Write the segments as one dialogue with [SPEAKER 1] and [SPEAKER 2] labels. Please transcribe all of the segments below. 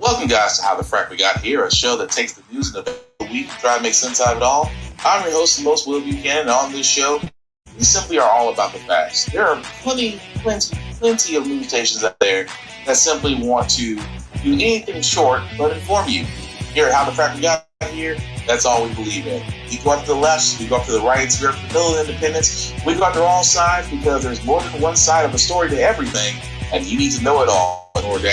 [SPEAKER 1] Welcome, guys, to How the Frack We Got Here, a show that takes the news and the week to try to make sense out of it all. I'm your host, the most Will Buchanan, and on this show, we simply are all about the facts. There are plenty of news stations out there that simply want to do anything short but inform you. Here at How the Frack We Got Here, that's all we believe in. We go up to the left, we go up to the right, we go up to the middle of independence, we go up to all sides because there's more than one side of a story to everything, and you need to know it all in order to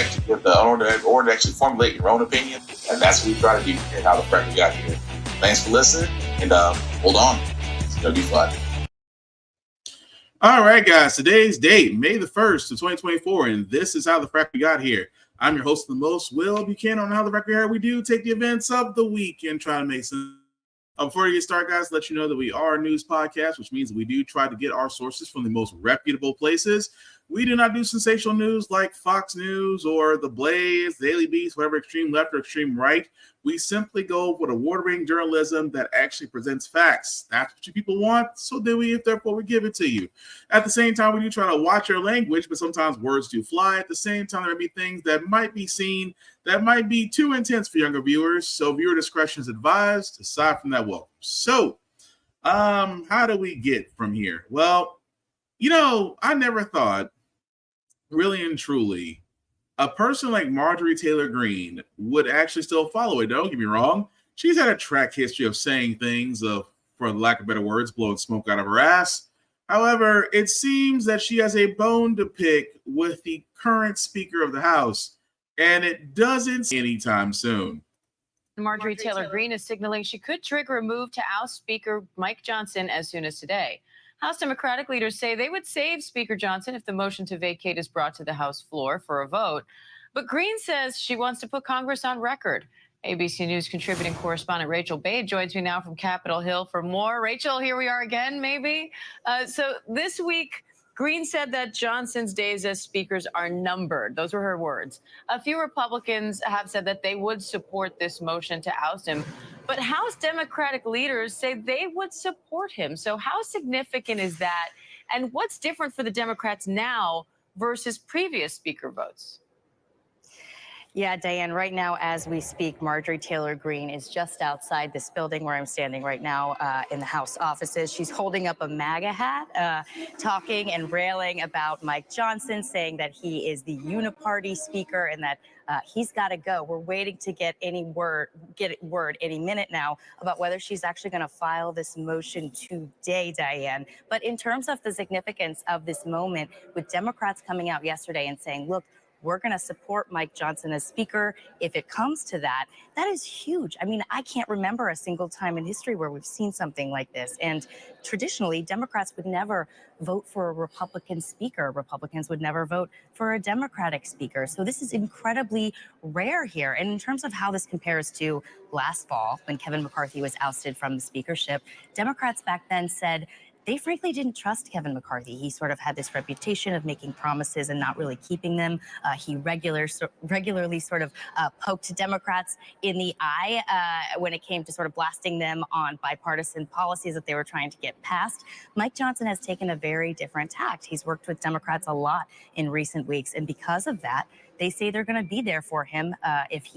[SPEAKER 1] actually formulate your own opinion, and that's what we try to do here at How the Frack We Got Here. Thanks for listening, and hold on, it's gonna be fun.
[SPEAKER 2] All right, guys, today's date, May the 1st of 2024, and this is How the Frack We Got Here. I'm your host, the most Will Buchanan. On How the Frack We Got Here, we do take the events of the week and try to make sense. Before we get started, guys, let you know that we are a news podcast, which means we do try to get our sources from the most reputable places. We do not do sensational news like Fox News or The Blaze, Daily Beast, whatever extreme left or extreme right. We simply go with award-winning journalism that actually presents facts. That's what you people want, so therefore we give it to you. At the same time, we do try to watch our language, but sometimes words do fly. At the same time, there may be things that might be seen that might be too intense for younger viewers, so viewer discretion is advised. Aside from that, welcome. So, how do we get from here? Well, I never thought, really and truly, a person like Marjorie Taylor Greene would actually still follow it. Don't get me wrong. She's had a track history of saying things, for lack of better words, blowing smoke out of her ass. However, it seems that she has a bone to pick with the current Speaker of the House, and it doesn't anytime soon.
[SPEAKER 3] Marjorie Taylor Greene is signaling she could trigger a move to oust Speaker Mike Johnson as soon as today. House Democratic leaders say they would save Speaker Johnson if the motion to vacate is brought to the House floor for a vote. But Greene says she wants to put Congress on record. ABC News contributing correspondent Rachel Bade joins me now from Capitol Hill for more. Rachel, here we are again, maybe. So this week, Greene said that Johnson's days as speakers are numbered. Those were her words. A few Republicans have said that they would support this motion to oust him. But House Democratic leaders say they would support him. So how significant is that? And what's different for the Democrats now versus previous speaker votes?
[SPEAKER 4] Yeah, Diane, right now as we speak, Marjorie Taylor Greene is just outside this building where I'm standing right now in the House offices. She's holding up a MAGA hat, talking and railing about Mike Johnson, saying that he is the uniparty speaker and that he's got to go. We're waiting to get word any minute now about whether she's actually going to file this motion today, Diane. But in terms of the significance of this moment, with Democrats coming out yesterday and saying, look, we're going to support Mike Johnson as speaker if it comes to that. That is huge. I mean, I can't remember a single time in history where we've seen something like this. And traditionally, Democrats would never vote for a Republican speaker. Republicans would never vote for a Democratic speaker. So this is incredibly rare here. And in terms of how this compares to last fall, when Kevin McCarthy was ousted from the speakership, Democrats back then said they frankly didn't trust Kevin McCarthy. He sort of had this reputation of making promises and not really keeping them. He regularly sort of poked Democrats in the eye when it came to sort of blasting them on bipartisan policies that they were trying to get passed. Mike Johnson has taken a very different tact. He's worked with Democrats a lot in recent weeks. And because of that, they say they're going to be there for him if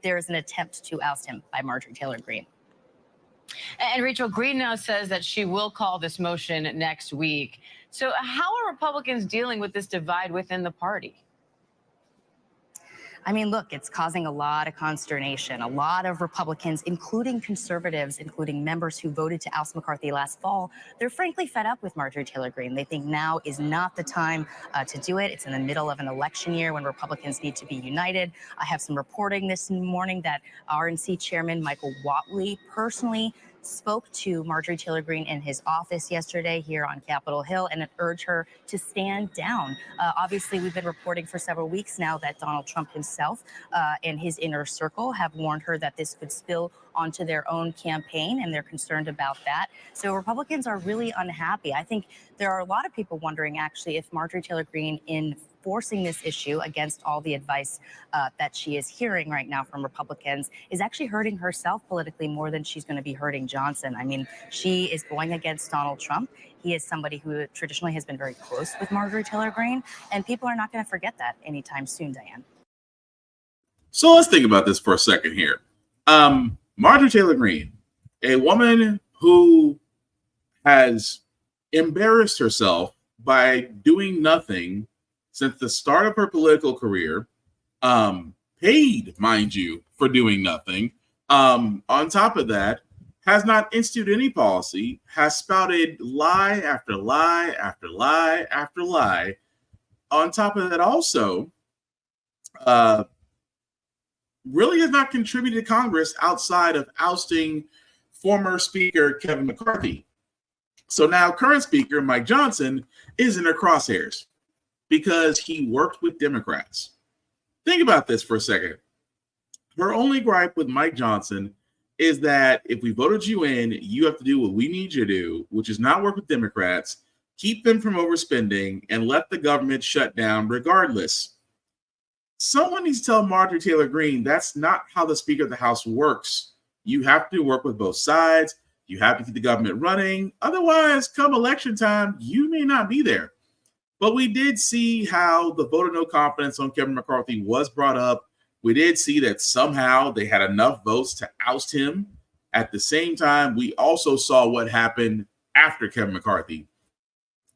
[SPEAKER 4] there is an attempt to oust him by Marjorie Taylor Greene.
[SPEAKER 3] And Rachel, Greene now says that she will call this motion next week. So how are Republicans dealing with this divide within the party?
[SPEAKER 4] I mean, look, it's causing a lot of consternation. A lot of Republicans, including conservatives, including members who voted to oust McCarthy last fall, they're frankly fed up with Marjorie Taylor Greene. They think now is not the time to do it. It's in the middle of an election year when Republicans need to be united. I have some reporting this morning that RNC Chairman Michael Whatley personally spoke to Marjorie Taylor Greene in his office yesterday here on Capitol Hill and urged her to stand down. Obviously, we've been reporting for several weeks now that Donald Trump himself and his inner circle have warned her that this could spill onto their own campaign, and they're concerned about that. So Republicans are really unhappy. I think there are a lot of people wondering, actually, if Marjorie Taylor Greene, in forcing this issue against all the advice that she is hearing right now from Republicans, is actually hurting herself politically more than she's going to be hurting Johnson. I mean, she is going against Donald Trump. He is somebody who traditionally has been very close with Marjorie Taylor Greene, and people are not going to forget that anytime soon, Diane.
[SPEAKER 2] So let's think about this for a second here. Marjorie Taylor Greene, a woman who has embarrassed herself by doing nothing since the start of her political career, paid, mind you, for doing nothing. On top of that, has not instituted any policy, has spouted lie after lie after lie after lie. On top of that, also, really has not contributed to Congress outside of ousting former Speaker Kevin McCarthy. So now current Speaker Mike Johnson is in her crosshairs because he worked with Democrats. Think about this for a second. Her only gripe with Mike Johnson is that if we voted you in, you have to do what we need you to do, which is not work with Democrats, keep them from overspending, and let the government shut down regardless. Someone needs to tell Marjorie Taylor Greene that's not how the Speaker of the House works. You have to work with both sides. You have to keep the government running. Otherwise, come election time, you may not be there. But we did see how the vote of no confidence on Kevin McCarthy was brought up. We did see that somehow they had enough votes to oust him. At the same time, we also saw what happened after Kevin McCarthy.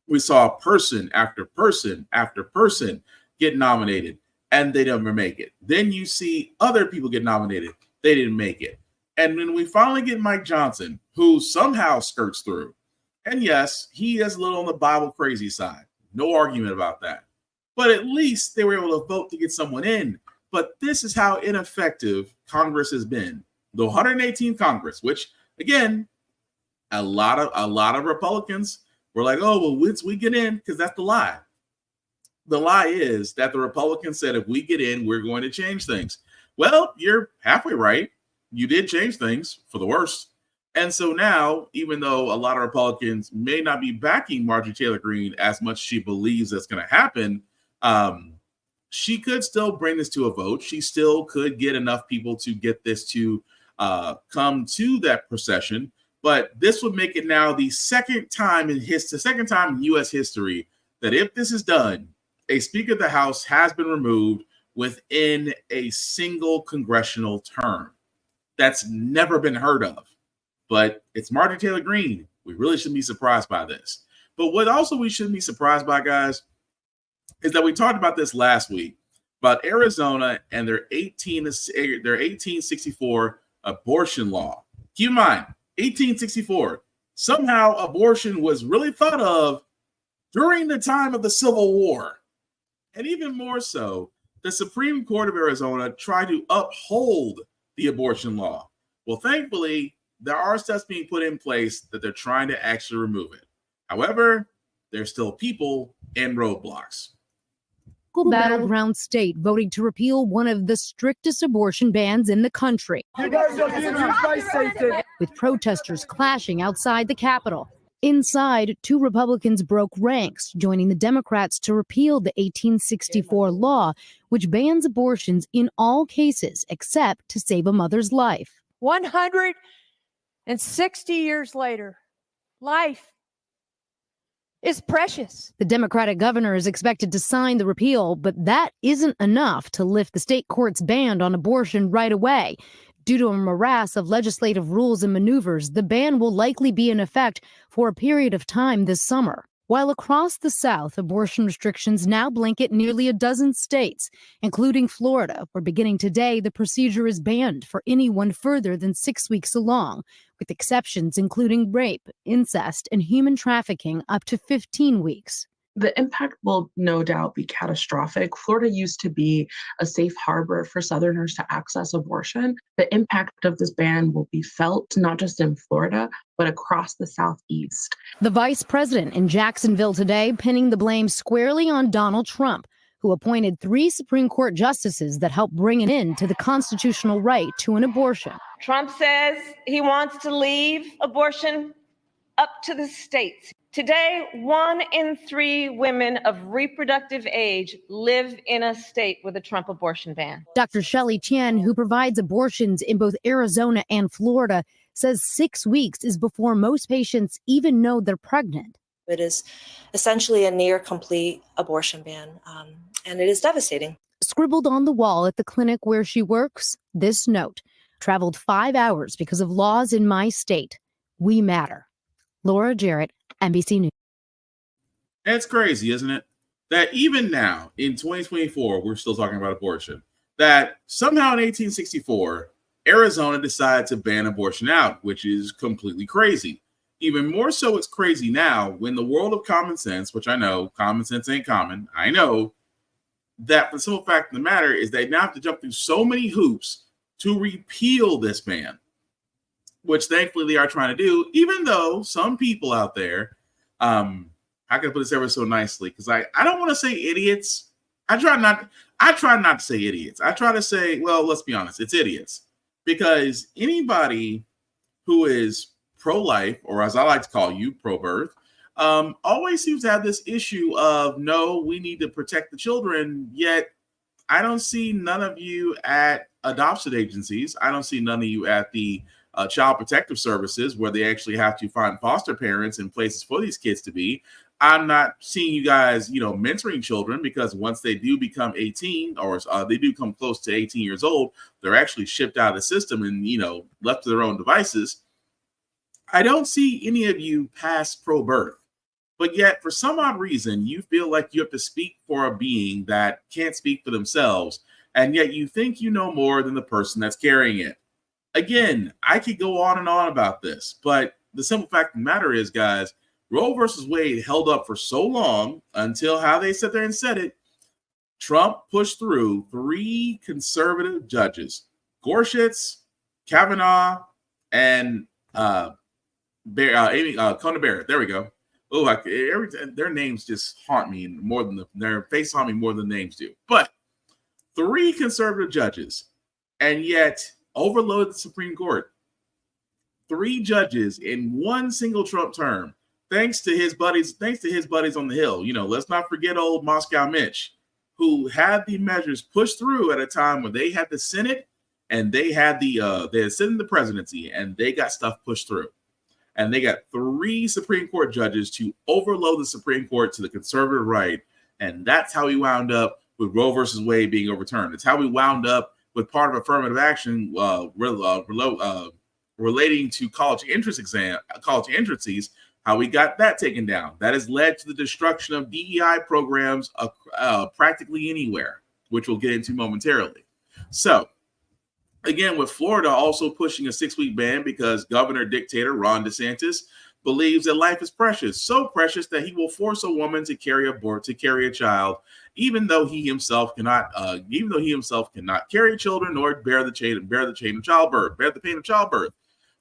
[SPEAKER 2] We saw person after person after person get nominated, and they never make it. Then you see other people get nominated. They didn't make it. And then we finally get Mike Johnson, who somehow skirts through. And yes, he is a little on the Bible crazy side. No argument about that. But at least they were able to vote to get someone in. But this is how ineffective Congress has been. The 118th Congress, which, again, a lot of Republicans were like, oh, well, once we get in, because that's the lie. The lie is that the Republicans said, if we get in, we're going to change things. Well, you're halfway right. You did change things for the worse. And so now, even though a lot of Republicans may not be backing Marjorie Taylor Greene as much as she believes that's going to happen, she could still bring this to a vote. She still could get enough people to get this to come to that procession. But this would make it now the second time in U.S. history that if this is done, a Speaker of the House has been removed within a single congressional term. That's never been heard of. But it's Marjorie Taylor Greene. We really shouldn't be surprised by this. But what also we shouldn't be surprised by, guys, is that we talked about this last week about Arizona and their 1864 abortion law. Keep in mind, 1864. Somehow abortion was really thought of during the time of the Civil War. And even more so, the Supreme Court of Arizona tried to uphold the abortion law. Well, thankfully, there are steps being put in place that they're trying to actually remove it. However, there's still people and roadblocks.
[SPEAKER 5] Battleground state voting to repeal one of the strictest abortion bans in the country. With protesters clashing outside the Capitol. Inside, two Republicans broke ranks, joining the Democrats to repeal the 1864 law, which bans abortions in all cases except to save a mother's life.
[SPEAKER 6] 160 years later, life is precious.
[SPEAKER 5] The Democratic governor is expected to sign the repeal, but that isn't enough to lift the state court's ban on abortion right away. Due to a morass of legislative rules and maneuvers, the ban will likely be in effect for a period of time this summer. While across the South, abortion restrictions now blanket nearly a dozen states, including Florida, where beginning today, the procedure is banned for anyone further than 6 weeks along, with exceptions including rape, incest, and human trafficking up to 15 weeks.
[SPEAKER 7] The impact will no doubt be catastrophic. Florida used to be a safe harbor for Southerners to access abortion. The impact of this ban will be felt not just in Florida, but across the Southeast.
[SPEAKER 5] The vice president in Jacksonville today pinning the blame squarely on Donald Trump, who appointed 3 Supreme Court justices that helped bring an end to the constitutional right to an abortion.
[SPEAKER 8] Trump says he wants to leave abortion up to the states. Today, 1 in 3 women of reproductive age live in a state with a Trump abortion ban.
[SPEAKER 5] Dr. Shelley Tien, who provides abortions in both Arizona and Florida, says 6 weeks is before most patients even know they're pregnant.
[SPEAKER 9] It is essentially a near complete abortion ban, and it is devastating.
[SPEAKER 5] scribbled on the wall at the clinic where she works this note: traveled 5 hours because of laws in my state. We matter. Laura Jarrett, NBC News.
[SPEAKER 2] It's crazy, isn't it? That even now in 2024, we're still talking about abortion. That somehow in 1864, Arizona decided to ban abortion out, which is completely crazy. Even more so, it's crazy now when the world of common sense, which I know common sense ain't common, I know that the simple fact of the matter is they now have to jump through so many hoops to repeal this ban, which thankfully they are trying to do, even though some people out there, how can I put this ever so nicely? Because I don't want to say idiots. I try not to say idiots. I try to say, well, let's be honest, it's idiots. Because anybody who is pro-life, or as I like to call you, pro-birth, always seems to have this issue of, no, we need to protect the children, yet I don't see none of you at adoption agencies. I don't see none of you at the child protective services where they actually have to find foster parents and places for these kids to be. I'm not seeing you guys, mentoring children, because once they do become 18 or they do come close to 18 years old, they're actually shipped out of the system and, left to their own devices. I don't see any of you past pro-birth, but yet for some odd reason, you feel like you have to speak for a being that can't speak for themselves, and yet you think you know more than the person that's carrying it. Again, I could go on and on about this, but the simple fact of the matter is, guys, Roe versus Wade held up for so long until how they sat there and said it. Trump pushed through 3 conservative judges, Gorsuch, Kavanaugh, and Conor Barrett. There we go. Oh, their names just haunt me more than their face haunt me more than the names do. But 3 conservative judges, and yet overloaded the Supreme Court. 3 judges in one single Trump term, thanks to his buddies on the Hill. Let's not forget old Moscow Mitch, who had the measures pushed through at a time when they had the Senate and they had the Senate and the presidency, and they got stuff pushed through. And they got 3 Supreme Court judges to overload the Supreme Court to the conservative right. And that's how we wound up with Roe versus Wade being overturned. It's how we wound up with part of affirmative action relating to college entrances, how we got that taken down. That has led to the destruction of DEI programs practically anywhere, which we'll get into momentarily. So, again, with Florida also pushing a 6-week ban because Governor Dictator Ron DeSantis believes that life is precious, so precious that he will force a woman to carry a child, even though he himself cannot carry children nor bear the pain of childbirth.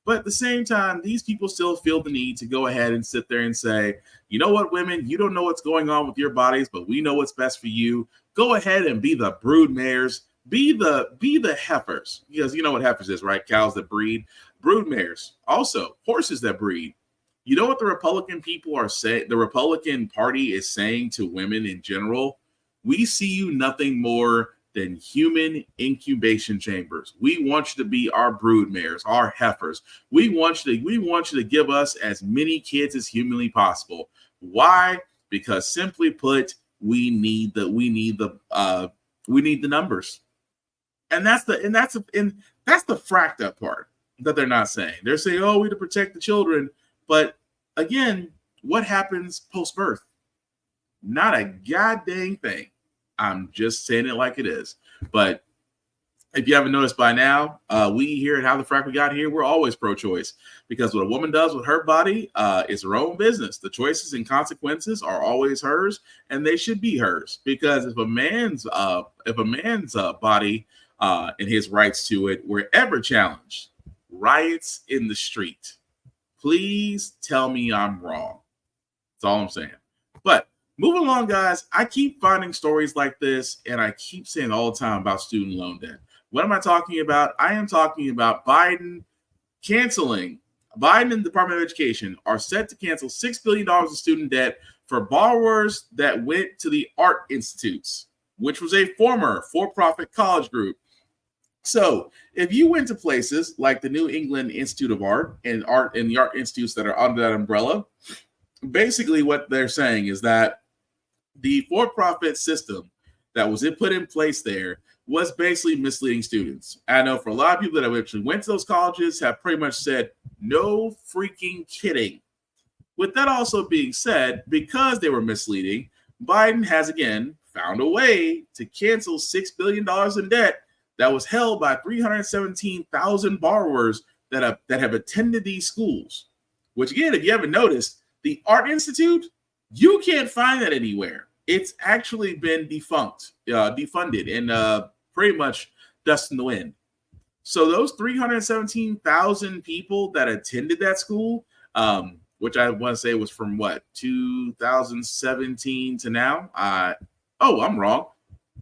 [SPEAKER 2] But at the same time, these people still feel the need to go ahead and sit there and say, you know what, women, you don't know what's going on with your bodies, but we know what's best for you. Go ahead and be the brood mares. Be the heifers, because you know what heifers is, right? Cows that breed. Brood mares, also horses that breed. You know what the Republican people are saying? The Republican Party is saying to women in general: we see you nothing more than human incubation chambers. We want you to be our brood mares, our heifers. We want you to give us as many kids as humanly possible. Why? Because simply put, we need the numbers. And that's the fracked up part that they're not saying. They're saying, oh, we to protect the children. But again, what happens post-birth? Not a goddamn thing. I'm just saying it like it is. But if you haven't noticed by now, we here at How the Frack We Got Here, we're always pro-choice, because what a woman does with her body is her own business. The choices and consequences are always hers, and they should be hers. Because if a man's body and his rights to it were ever challenged, riots in the street, please tell me I'm wrong. That's all I'm saying. But moving along, guys, I keep finding stories like this, and I keep saying all the time about student loan debt. What am I talking about? I am talking about Biden and the Department of Education are set to cancel $6 billion of student debt for borrowers that went to the Art Institutes, which was a former for-profit college group. So if you went to places like the New England Institute of Art and the art institutes that are under that umbrella, basically what they're saying is that the for-profit system that was put in place there was basically misleading students. I know for a lot of people that actually went to those colleges have pretty much said, no freaking kidding. With that also being said, because they were misleading, Biden has again found a way to cancel $6 billion in debt that was held by 317,000 borrowers that have attended these schools. Which again, if you haven't noticed, the Art Institute, you can't find that anywhere. It's actually been defunded, and pretty much dust in the wind. So those 317,000 people that attended that school, which I want to say was from 2017 to now. I'm wrong.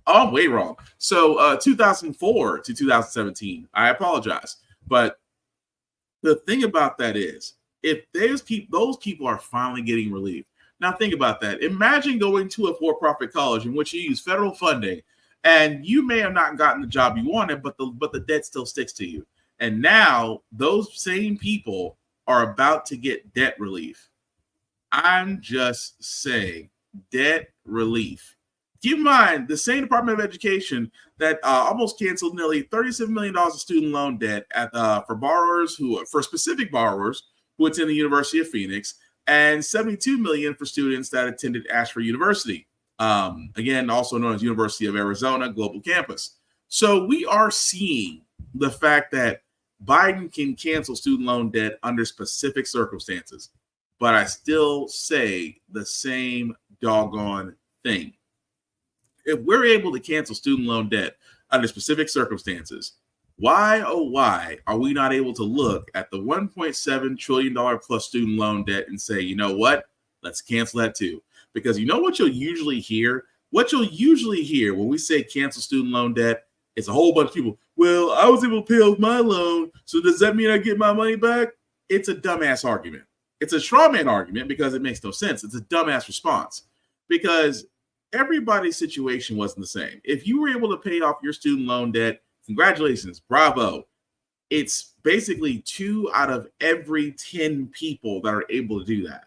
[SPEAKER 2] Oh, I'm way wrong. So 2004 to 2017. I apologize. But the thing about that is, if those people are finally getting relief. Now think about that. Imagine going to a for-profit college in which you use federal funding, and you may have not gotten the job you wanted, but the debt still sticks to you. And now those same people are about to get debt relief. I'm just saying, debt relief. Keep in mind, the same Department of Education that almost canceled nearly $37 million of student loan debt for specific borrowers who attend the University of Phoenix, and $72 million for students that attended Ashford University. Again, also known as University of Arizona Global Campus. So we are seeing the fact that Biden can cancel student loan debt under specific circumstances, but I still say the same doggone thing. If we're able to cancel student loan debt under specific circumstances, why, oh why, are we not able to look at the $1.7 trillion plus student loan debt and say, you know what, let's cancel that too? Because you know what you'll usually hear? What you'll usually hear when we say cancel student loan debt is a whole bunch of people, well, I was able to pay off my loan, so does that mean I get my money back? It's a dumbass argument. It's a straw man argument because it makes no sense. It's a dumbass response because everybody's situation wasn't the same. If you were able to pay off your student loan debt, congratulations, bravo. It's basically 2 out of every 10 people that are able to do that.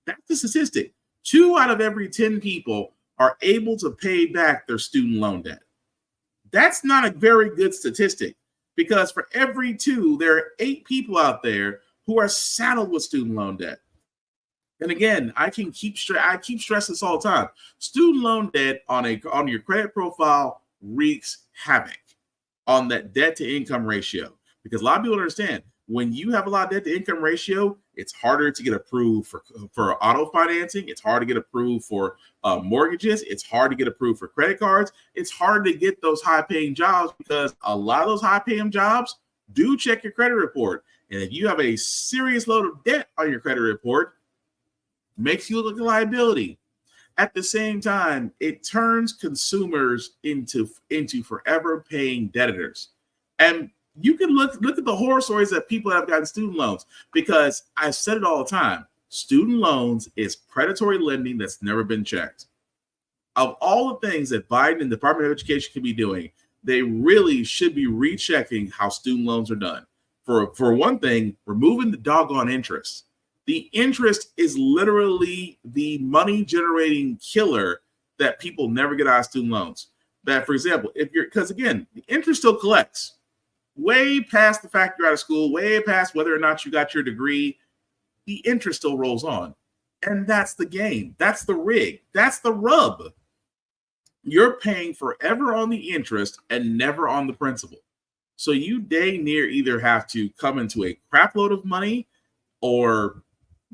[SPEAKER 2] That's the statistic. 2 out of every 10 people are able to pay back their student loan debt. That's not a very good statistic because for every 2, there are 8 people out there who are saddled with student loan debt. And again, I keep stressing this all the time. Student loan debt on your credit profile wreaks havoc on that debt to income ratio. Because a lot of people understand when you have a lot of debt to income ratio, it's harder to get approved for auto financing. It's hard to get approved for mortgages. It's hard to get approved for credit cards. It's hard to get those high paying jobs because a lot of those high paying jobs do check your credit report. And if you have a serious load of debt on your credit report, makes you look like a liability. At the same time, it turns consumers into forever paying debtors. And you can look at the horror stories that people have gotten student loans because I've said it all the time. Student loans is predatory lending that's never been checked. Of all the things that Biden and the Department of Education can be doing, they really should be rechecking how student loans are done. For one thing, removing the doggone interest. The interest is literally the money generating killer that people never get out of student loans. That, for example, because again, the interest still collects way past the fact you're out of school, way past whether or not you got your degree, the interest still rolls on. And that's the game. That's the rig. That's the rub. You're paying forever on the interest and never on the principal. So you dang near either have to come into a crap load of money or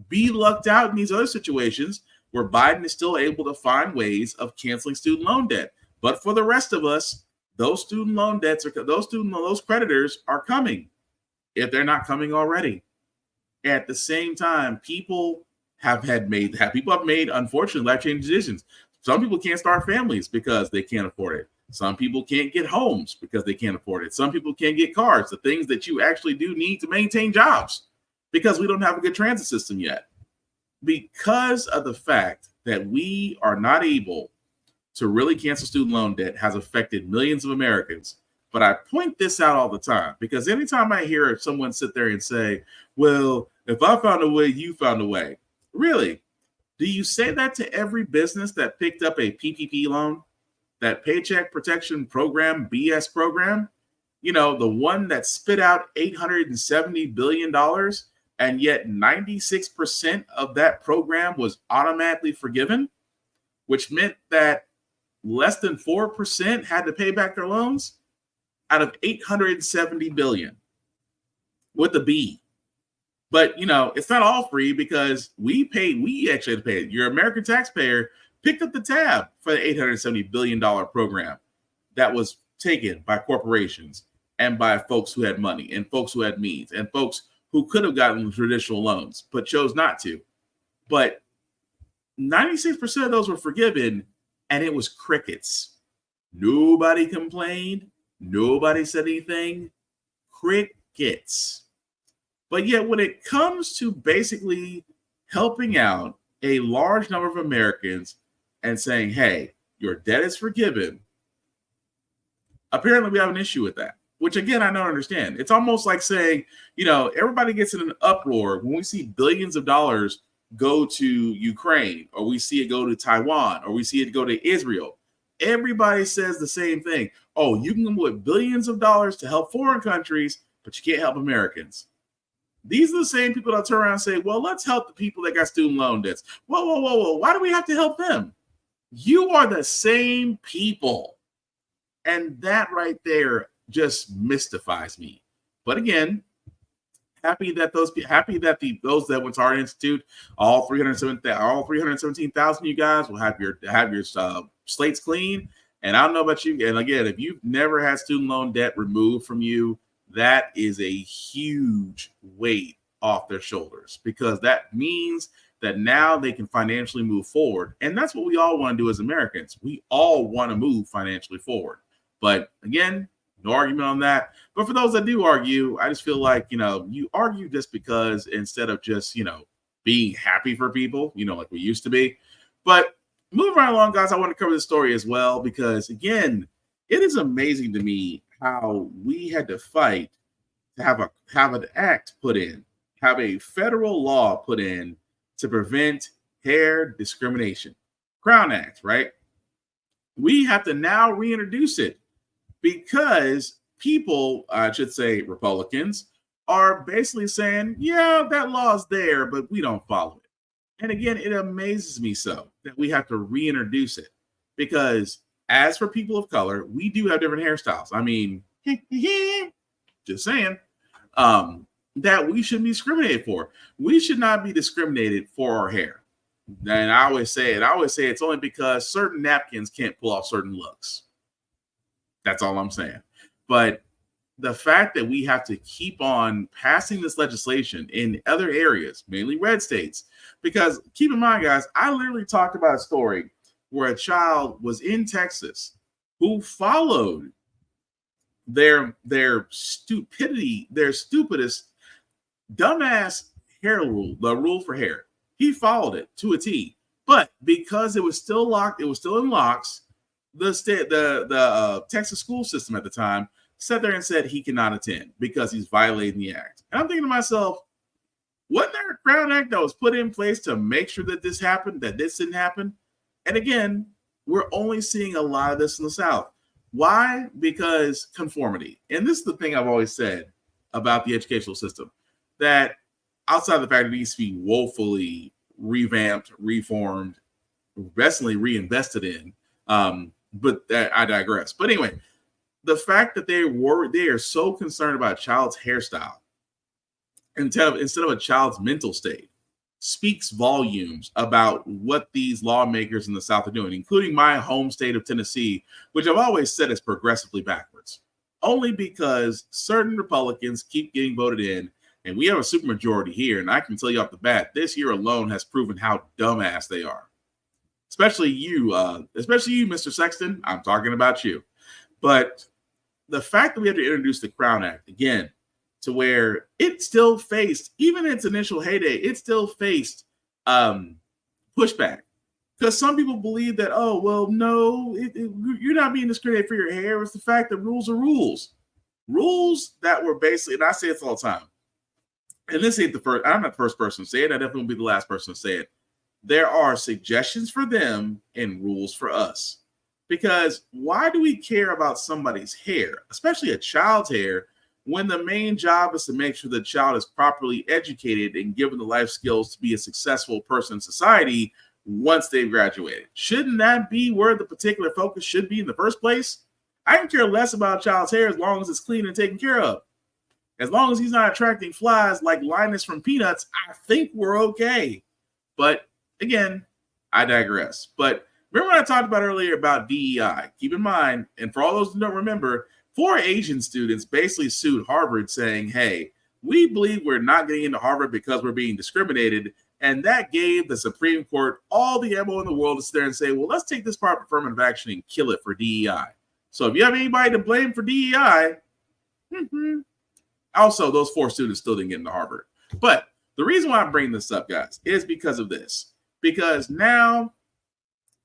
[SPEAKER 2] be lucked out in these other situations where Biden is still able to find ways of canceling student loan debt. But for the rest of us, those student loan debts those creditors are coming if they're not coming already. At the same time, people have made unfortunately life-changing decisions. Some people can't start families because they can't afford it. Some people can't get homes because they can't afford it. Some people can't get cars, the things that you actually do need to maintain jobs, because we don't have a good transit system yet. Because of the fact that we are not able to really cancel student loan debt has affected millions of Americans. But I point this out all the time because anytime I hear someone sit there and say, well, if I found a way, you found a way. Really? Do you say that to every business that picked up a PPP loan? that Paycheck Protection Program, BS program, you know, the one that spit out $870 billion, and yet 96% of that program was automatically forgiven, which meant that less than 4% had to pay back their loans out of 870 billion with a B. But, you know, it's not all free because we actually had to pay it. Your American taxpayer picked up the tab for the $870 billion program that was taken by corporations and by folks who had money and folks who had means and folks who could have gotten traditional loans but chose not to. But 96% of those were forgiven, and it was crickets. Nobody complained. Nobody said anything. Crickets. But yet when it comes to basically helping out a large number of Americans and saying, hey, your debt is forgiven, apparently we have an issue with that, which again, I don't understand. It's almost like saying, you know, everybody gets in an uproar when we see billions of dollars go to Ukraine, or we see it go to Taiwan, or we see it go to Israel. Everybody says the same thing. Oh, you can put billions of dollars to help foreign countries, but you can't help Americans. These are the same people that turn around and say, well, let's help the people that got student loan debts. Whoa. Why do we have to help them? You are the same people. And that right there just mystifies me. But again, happy that those that went to our institute, all 317,000 you guys will have your slates clean. And I don't know about you. And again, if you've never had student loan debt removed from you, that is a huge weight off their shoulders, because that means that now they can financially move forward. And that's what we all want to do as Americans. We all want to move financially forward. But again, no argument on that. But for those that do argue, I just feel like, you know, you argue just because, instead of just, you know, being happy for people, you know, like we used to be. But moving right along, guys, I want to cover this story as well, because again, it is amazing to me how we had to fight to have an act put in, have a federal law put in to prevent hair discrimination. Crown Act, right? We have to now reintroduce it because people, I should say Republicans, are basically saying, yeah, that law's there, but we don't follow it. And again, it amazes me so that we have to reintroduce it, because as for people of color, we do have different hairstyles. I mean, just saying, that we shouldn't be discriminated for. We should not be discriminated for our hair. And I always say it's only because certain napkins can't pull off certain looks. That's all I'm saying. But the fact that we have to keep on passing this legislation in other areas, mainly red states, because keep in mind, guys, I literally talked about a story where a child was in Texas who followed their stupidest, dumbass hair rule, the rule for hair. He followed it to a T, but because it was still locked, it was still in locks. The Texas school system at the time sat there and said he cannot attend because he's violating the act. And I'm thinking to myself, wasn't there a Crown Act that was put in place to make sure that this happened, that this didn't happen? And again, we're only seeing a lot of this in the South. Why? Because conformity. And this is the thing I've always said about the educational system, that outside of the fact it needs to be woefully revamped, reformed, recently reinvested in, but I digress. But anyway, the fact that they are so concerned about a child's hairstyle instead of a child's mental state speaks volumes about what these lawmakers in the South are doing, including my home state of Tennessee, which I've always said is progressively backwards, only because certain Republicans keep getting voted in, and we have a supermajority here. And I can tell you off the bat, this year alone has proven how dumbass they are. Especially you, Mr. Sexton. I'm talking about you. But the fact that we have to introduce the Crown Act again, to where it still faced, even in its initial heyday, it still faced pushback. Because some people believe that, oh, well, no, you're not being discriminated for your hair. It's the fact that rules are rules. Rules that were basically, and I say this all the time, and this ain't the first, I'm not the first person to say it, I definitely won't be the last person to say it. There are suggestions for them and rules for us. Because why do we care about somebody's hair, especially a child's hair, when the main job is to make sure the child is properly educated and given the life skills to be a successful person in society once they've graduated? Shouldn't that be where the particular focus should be in the first place? I can care less about a child's hair as long as it's clean and taken care of. As long as he's not attracting flies like Linus from Peanuts, I think we're okay. But again, I digress. But remember what I talked about earlier about DEI? Keep in mind, and for all those who don't remember, 4 Asian students basically sued Harvard saying, hey, we believe we're not getting into Harvard because we're being discriminated. And that gave the Supreme Court all the ammo in the world to sit there and say, well, let's take this part of affirmative action and kill it for DEI. So if you have anybody to blame for DEI, also, those 4 students still didn't get into Harvard. But the reason why I'm bringing this up, guys, is because of this. Because now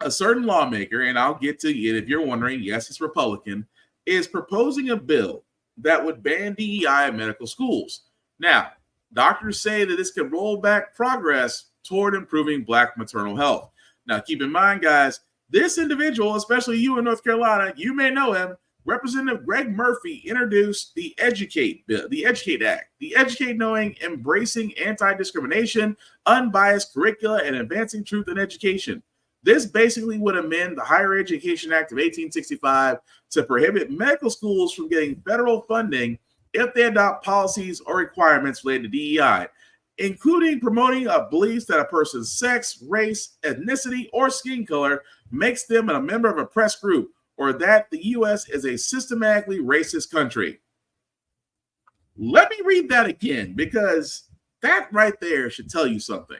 [SPEAKER 2] a certain lawmaker, and I'll get to it if you're wondering, yes, it's Republican, is proposing a bill that would ban DEI in medical schools. Now, doctors say that this could roll back progress toward improving Black maternal health. Now, keep in mind, guys, this individual, especially you in North Carolina, you may know him, Representative Greg Murphy introduced the Educate Bill, the Educate Act, the Educate Knowing, Embracing Anti-Discrimination, Unbiased Curricula, and Advancing Truth in Education. This basically would amend the Higher Education Act of 1865 to prohibit medical schools from getting federal funding if they adopt policies or requirements related to DEI, including promoting beliefs that a person's sex, race, ethnicity, or skin color makes them a member of an oppressed group, or that the U.S. is a systematically racist country. Let me read that again, because that right there should tell you something.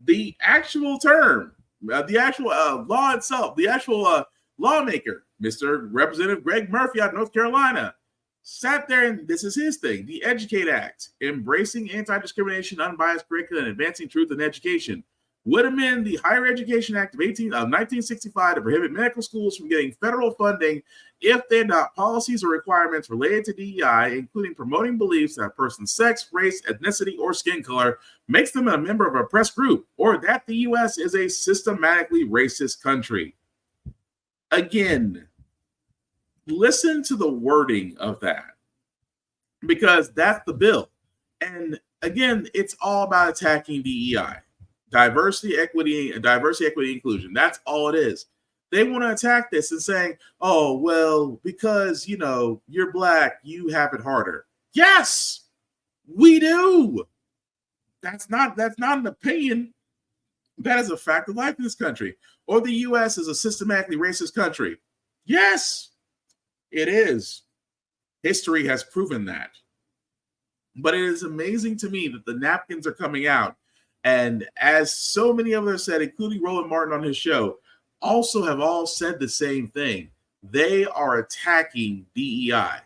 [SPEAKER 2] The actual term, the actual law itself, the actual lawmaker, Mr. Representative Greg Murphy out of North Carolina, sat there, and this is his thing, the Educate Act, Embracing Anti-Discrimination, Unbiased Curricula, and Advancing Truth in Education, would amend the Higher Education Act of 1965 to prohibit medical schools from getting federal funding if they adopt policies or requirements related to DEI, including promoting beliefs that a person's sex, race, ethnicity, or skin color makes them a member of an oppressed group, or that the U.S. is a systematically racist country. Again, listen to the wording of that, because that's the bill. And again, it's all about attacking DEI. Diversity, equity, inclusion. That's all it is. They want to attack this and saying, oh, well, because, you know, you're Black, you have it harder. Yes, we do. That's not an opinion. That is a fact of life in this country. Or the U.S. is a systematically racist country. Yes, it is. History has proven that. But it is amazing to me that the napkins are coming out. And as so many others said, including Roland Martin on his show, also have all said the same thing. They are attacking DEI.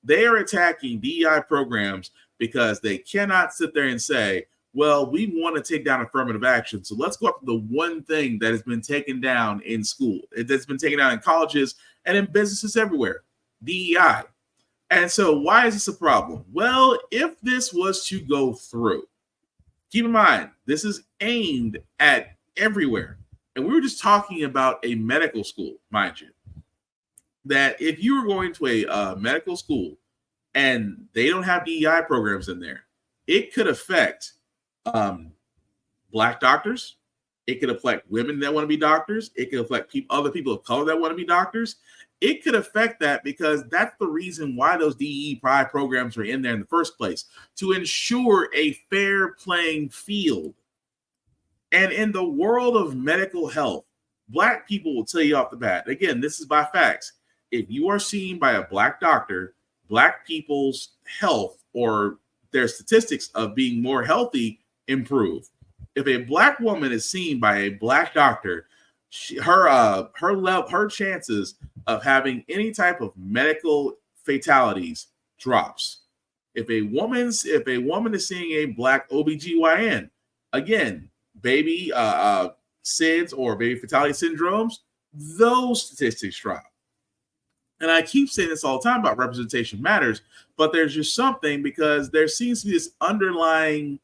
[SPEAKER 2] They are attacking DEI programs because they cannot sit there and say, well, we want to take down affirmative action. So let's go after the one thing that has been taken down in school, that's been taken down in colleges and in businesses everywhere, DEI. And so why is this a problem? Well, if this was to go through, keep in mind, this is aimed at everywhere. And we were just talking about a medical school, mind you, that if you were going to a medical school and they don't have DEI programs in there, it could affect Black doctors. It could affect women that want to be doctors. It could affect other people of color that want to be doctors. It could affect that because that's the reason why those DEI programs are in there in the first place, to ensure a fair playing field. And in the world of medical health, Black people will tell you off the bat, again, this is by facts. If you are seen by a Black doctor, Black people's health or their statistics of being more healthy improve. If a Black woman is seen by a Black doctor, her chances of having any type of medical fatalities drops. If a woman is seeing a Black OBGYN, again, baby SIDS or baby fatality syndromes, those statistics drop. And I keep saying this all the time about representation matters, but there's just something, because there seems to be this underlying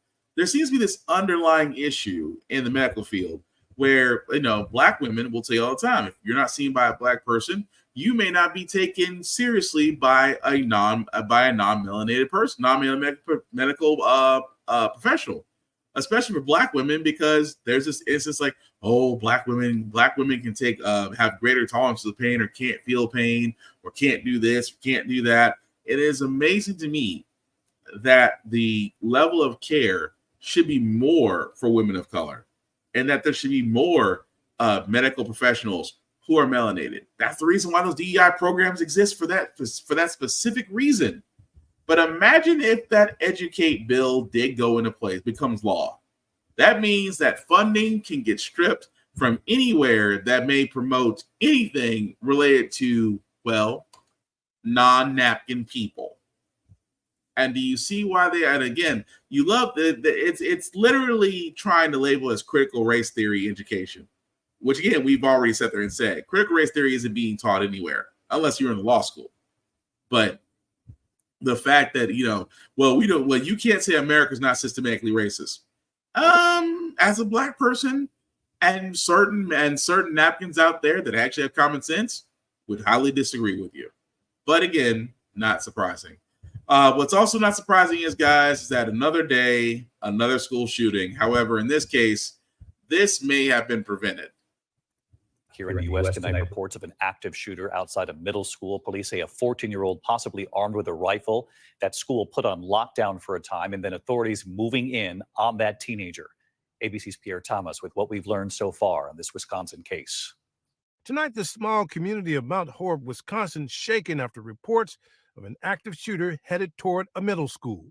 [SPEAKER 2] issue in the medical field where, black women will tell you all the time, if you're not seen by a black person, you may not be taken seriously by a non-melanated person, non-medical professional, especially for black women, because there's this instance like, oh, black women can take have greater tolerance to pain, or can't feel pain, or can't do this, can't do that. It is amazing to me that the level of care should be more for women of color, and that there should be more medical professionals who are melanated. That's the reason why those DEI programs exist, for that specific reason. But imagine if that Educate bill did go into place, becomes law. That means that funding can get stripped from anywhere that may promote anything related to, well, non-napkin people. And do you see why they? And again, you love it's literally trying to label as critical race theory education, which again we've already sat there and said critical race theory isn't being taught anywhere unless you're in the law school. But the fact that you can't say America's not systematically racist. As a black person, and certain napkins out there that actually have common sense would highly disagree with you. But again, not surprising. What's also not surprising is that another day, another school shooting. However, in this case, this may have been prevented.
[SPEAKER 9] Here in the U.S. tonight, reports of an active shooter outside a middle school. Police say a 14-year-old possibly armed with a rifle. That school put on lockdown for a time, and then authorities moving in on that teenager. ABC's Pierre Thomas with what we've learned so far on this Wisconsin case.
[SPEAKER 10] Tonight, the small community of Mount Horeb, Wisconsin, shaken after reports of an active shooter headed toward a middle school.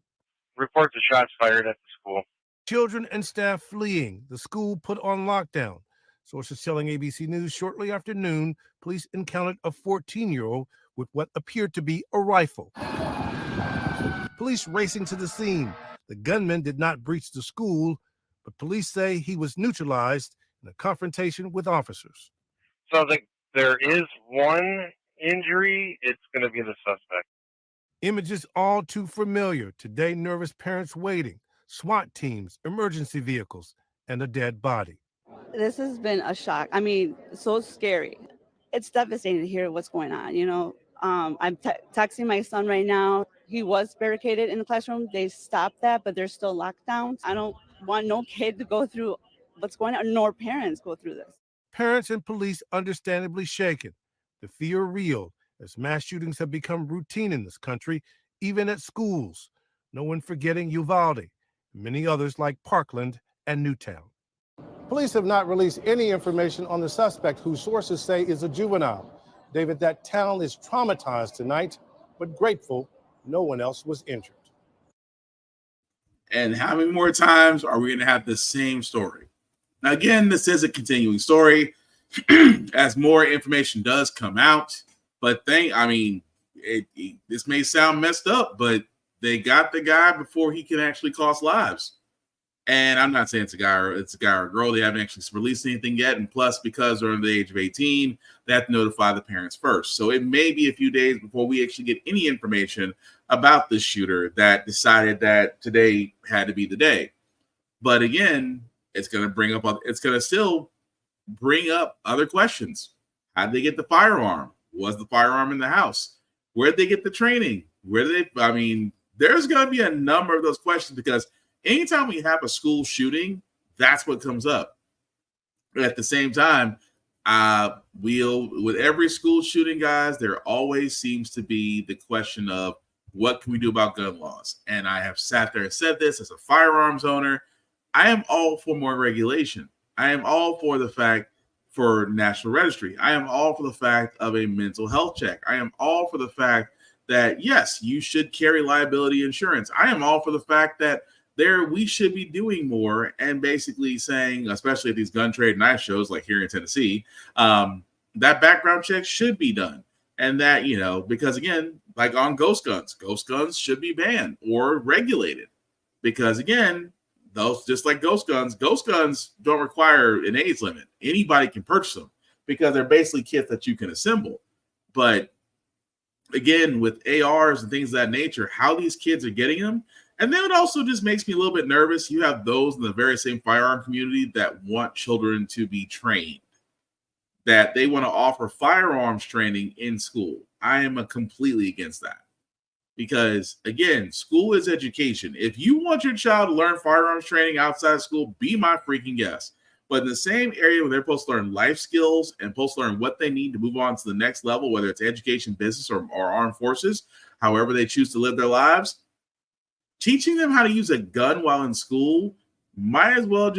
[SPEAKER 11] Reports of shots fired at the school.
[SPEAKER 10] Children and staff fleeing. The school put on lockdown. Sources telling ABC News shortly after noon, police encountered a 14-year-old with what appeared to be a rifle. Police racing to the scene. The gunman did not breach the school, but police say he was neutralized in a confrontation with officers.
[SPEAKER 11] So there is one injury. It's going to be the suspect.
[SPEAKER 10] Images all too familiar. Today, nervous parents waiting, SWAT teams, emergency vehicles, and a dead body.
[SPEAKER 12] This has been a shock. I mean, so scary. It's devastating to hear what's going on. I'm texting my son right now. He was barricaded in the classroom. They stopped that, but there's still lockdowns. I don't want no kid to go through what's going on, nor parents go through this.
[SPEAKER 10] Parents and police understandably shaken. The fear real as mass shootings have become routine in this country, even at schools. No one forgetting Uvalde, and many others like Parkland and Newtown. Police have not released any information on the suspect, whose sources say is a juvenile. David, that town is traumatized tonight, but grateful no one else was injured.
[SPEAKER 2] And how many more times are we going to have the same story? Now, again, this is a continuing story as more information does come out. But this may sound messed up, but they got the guy before he can actually cost lives. And I'm not saying it's a guy or a girl. They haven't actually released anything yet. And plus, because they're under the age of 18, they have to notify the parents first. So it may be a few days before we actually get any information about this shooter that decided that today had to be the day. But again, it's going to still bring up other questions. How did they get the firearm? Was the firearm in the house? Where did they get the training? There's going to be a number of those questions, because anytime we have a school shooting, that's what comes up. But at the same time, with every school shooting, guys, there always seems to be the question of what can we do about gun laws? And I have sat there and said this as a firearms owner. I am all for more regulation. I am all for the fact for National Registry. I am all for the fact of a mental health check. I am all for the fact that, yes, you should carry liability insurance. I am all for the fact that we should be doing more, and basically saying, especially at these gun trade night shows like here in Tennessee, that background check should be done. And that, because again, like on ghost guns should be banned or regulated, because again, those, just like ghost guns don't require an age limit. Anybody can purchase them because they're basically kits that you can assemble. But again, with ARs and things of that nature, how these kids are getting them, And then it also just makes me a little bit nervous. You have those in the very same firearm community that want children to be trained, that they want to offer firearms training in school. I am completely against that. Because, again, school is education. If you want your child to learn firearms training outside of school, be my freaking guest. But in the same area where they're supposed to learn life skills and supposed to learn what they need to move on to the next level, whether it's education, business, or armed forces, however they choose to live their lives, teaching them how to use a gun while in school might as well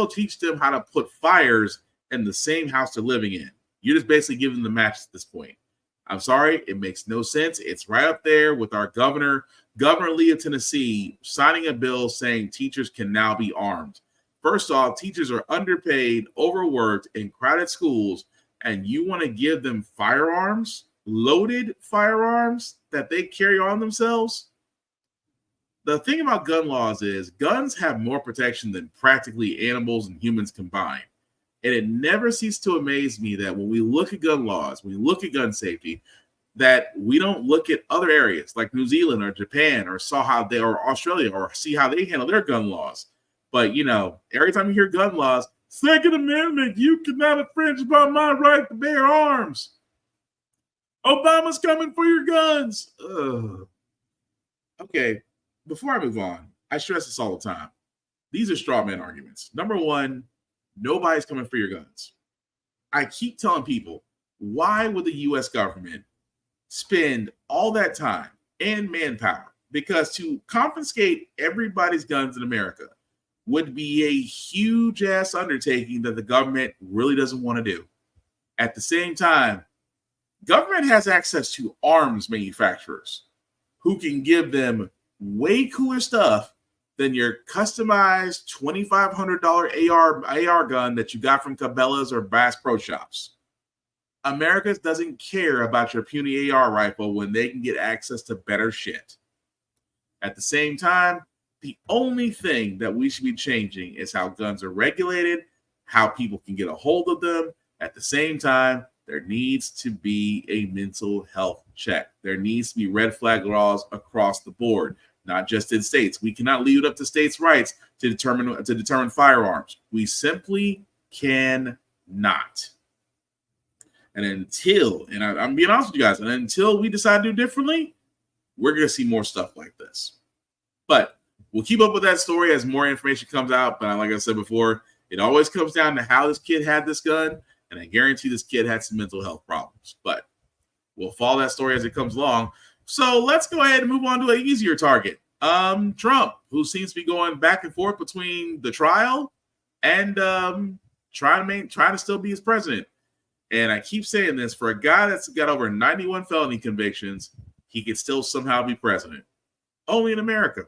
[SPEAKER 2] teach them how to put fires in the same house they're living in. You're just basically giving them the match at this point. I'm sorry, it makes no sense. It's right up there with our Governor Lee of Tennessee, signing a bill saying teachers can now be armed. First off, teachers are underpaid, overworked in crowded schools, and you want to give them firearms, loaded firearms that they carry on themselves? The thing about gun laws is guns have more protection than practically animals and humans combined. And it never ceases to amaze me that when we look at gun laws, when we look at gun safety, that we don't look at other areas like New Zealand or Japan or or Australia or see how they handle their gun laws. But, every time you hear gun laws, Second Amendment, you cannot infringe upon my right to bear arms. Obama's coming for your guns. Ugh. Okay, before I move on, I stress this all the time. These are straw man arguments. Number one, nobody's coming for your guns. I keep telling people, why would the U.S. government spend all that time and manpower? Because to confiscate everybody's guns in America would be a huge-ass undertaking that the government really doesn't want to do. At the same time, government has access to arms manufacturers who can give them way cooler stuff than your customized $2,500 AR gun that you got from Cabela's or Bass Pro Shops. America doesn't care about your puny AR rifle when they can get access to better shit. At the same time, the only thing that we should be changing is how guns are regulated, how people can get a hold of them. At the same time, there needs to be a mental health check. There needs to be red flag laws across the board. Not just in states. We cannot leave it up to states' rights to determine firearms. We simply cannot. And I'm being honest with you guys, and until we decide to do differently, we're going to see more stuff like this. But we'll keep up with that story as more information comes out. But like I said before, it always comes down to how this kid had this gun, and I guarantee this kid had some mental health problems. But we'll follow that story as it comes along. So let's go ahead and move on to an easier target. Trump, who seems to be going back and forth between the trial and trying to still be his president. And I keep saying this, for a guy that's got over 91 felony convictions, he could still somehow be president. Only in America.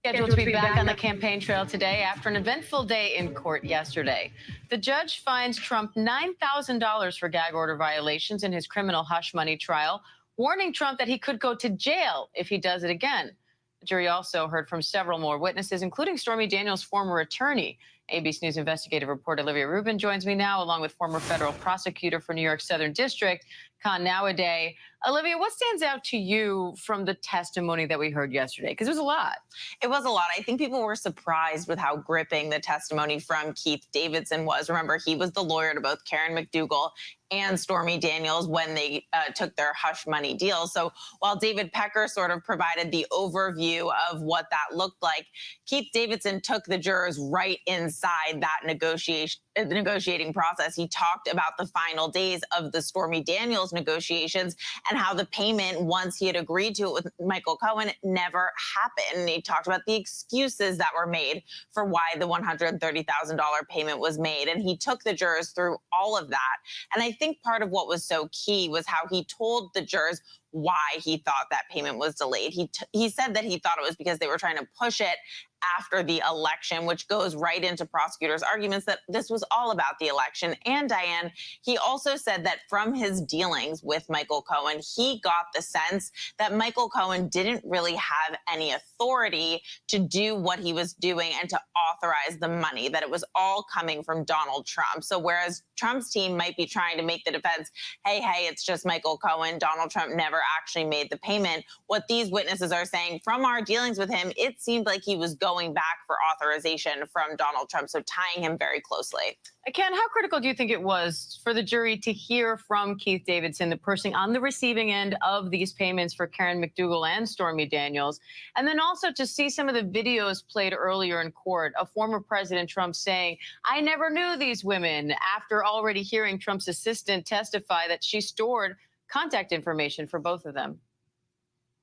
[SPEAKER 3] Scheduled to be back on the campaign trail today after an eventful day in court yesterday. The judge finds Trump $9,000 for gag order violations in his criminal hush money trial, warning Trump that he could go to jail if he does it again. The jury also heard from several more witnesses, including Stormy Daniels' former attorney. ABC News investigative reporter Olivia Rubin joins me now, along with former federal prosecutor for New York Southern District, Khan Nowadaye. Olivia, what stands out to you from the testimony that we heard yesterday? Because it was a lot.
[SPEAKER 13] It was a lot. I think people were surprised with how gripping the testimony from Keith Davidson was. Remember, he was the lawyer to both Karen McDougal and Stormy Daniels when they took their hush money deal. So while David Pecker sort of provided the overview of what that looked like, Keith Davidson took the jurors right inside that negotiating process. He talked about the final days of the Stormy Daniels negotiations and how the payment, once he had agreed to it with Michael Cohen, never happened. He talked about the excuses that were made for why the $130,000 payment was made. And he took the jurors through all of that. And I think part of what was so key was how he told the jurors why he thought that payment was delayed. He said that he thought it was because they were trying to push it after the election, which goes right into prosecutors' arguments that this was all about the election. And Diane, he also said that from his dealings with Michael Cohen, he got the sense that Michael Cohen didn't really have any authority to do what he was doing and to authorize the money, that it was all coming from Donald Trump. So whereas Trump's team might be trying to make the defense, hey, it's just Michael Cohen, Donald Trump never actually made the payment. What these witnesses are saying, from our dealings with him, it seemed like he was going back for authorization from Donald Trump, so tying him very closely.
[SPEAKER 3] Ken, how critical do you think it was for the jury to hear from Keith Davidson, the person on the receiving end of these payments for Karen McDougal and Stormy Daniels, and then also to see some of the videos played earlier in court of former President Trump saying, I never knew these women, after already hearing Trump's assistant testify that she stored contact information for both of them?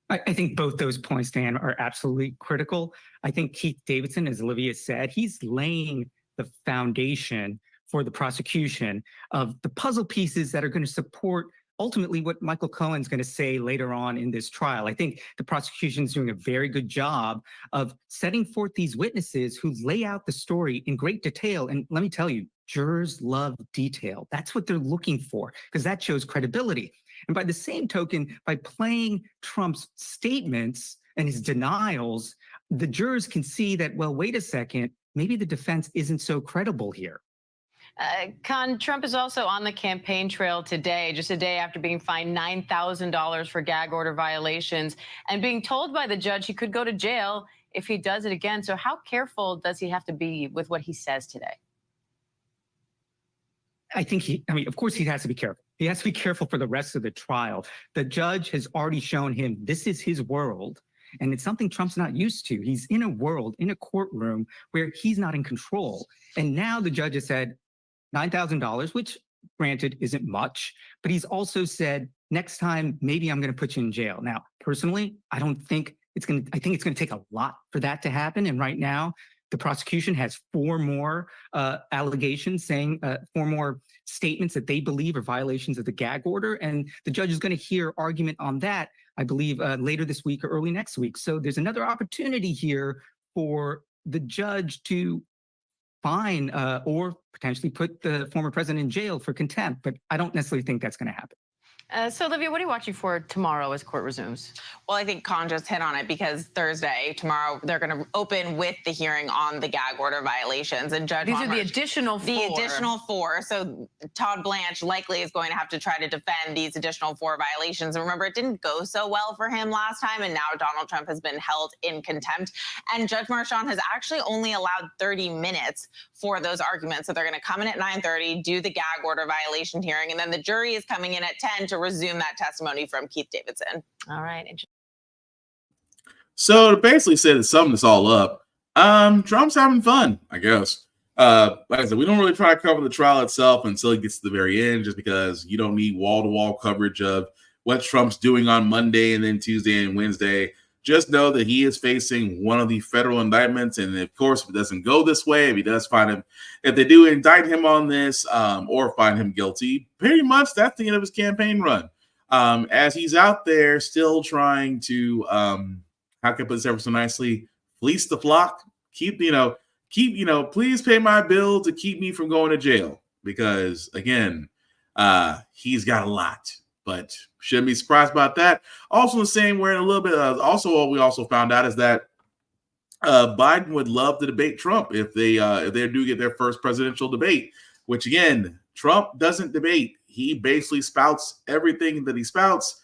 [SPEAKER 14] I think both those points, Dan, are absolutely critical. I think Keith Davidson, as Olivia said, he's laying the foundation for the prosecution of the puzzle pieces that are going to support ultimately what Michael Cohen's going to say later on in this trial. I think the prosecution is doing a very good job of setting forth these witnesses who lay out the story in great detail. And let me tell you, jurors love detail. That's what they're looking for, because that shows credibility. And by the same token, by playing Trump's statements and his denials, the jurors can see that, well, wait a second, maybe the defense isn't so credible here.
[SPEAKER 3] Con, Trump is also on the campaign trail today, just a day after being fined $9,000 for gag order violations and being told by the judge he could go to jail if he does it again. So how careful does he have to be with what he says today?
[SPEAKER 14] I think of course he has to be careful. He has to be careful for the rest of the trial. The judge has already shown him this is his world. And it's something Trump's not used to. He's in a world, in a courtroom where he's not in control. And now the judge has said $9,000, which granted isn't much, but he's also said, next time, maybe I'm going to put you in jail. Now, personally, I think it's going to take a lot for that to happen. And right now, the prosecution has 4 more allegations saying 4 more statements that they believe are violations of the gag order. And the judge is going to hear argument on that, I believe, later this week or early next week. So there's another opportunity here for the judge to fine or potentially put the former president in jail for contempt. But I don't necessarily think that's going to happen.
[SPEAKER 3] So, Olivia, what are you watching for tomorrow as court resumes?
[SPEAKER 13] Well, I think Con just hit on it, because tomorrow, they're going to open with the hearing on the gag order violations. And Judge
[SPEAKER 3] These are the additional 4.
[SPEAKER 13] The additional 4. So Todd Blanche likely is going to have to try to defend these additional 4 violations. And remember, it didn't go so well for him last time, and now Donald Trump has been held in contempt. And Judge Marchand has actually only allowed 30 minutes for those arguments. So they're going to come in at 9:30, do the gag order violation hearing, and then the jury is coming in at 10 to resume that testimony from Keith Davidson.
[SPEAKER 3] All right.
[SPEAKER 2] So to basically say to sum this all up, Trump's having fun, I guess. Like I said, we don't really try to cover the trial itself until it gets to the very end, just because you don't need wall-to-wall coverage of what Trump's doing on Monday and then Tuesday and Wednesday. Just know that he is facing one of the federal indictments, and of course, if it doesn't go this way, if they do indict him on this or find him guilty, pretty much that's the end of his campaign run. As he's out there still trying to, how can I put this ever so nicely, fleece the flock, please pay my bill to keep me from going to jail, because again, he's got a lot. But shouldn't be surprised about that. Also, the same way, in a little bit. What we also found out is that Biden would love to debate Trump if they do get their first presidential debate. Which again, Trump doesn't debate. He basically spouts everything that he spouts,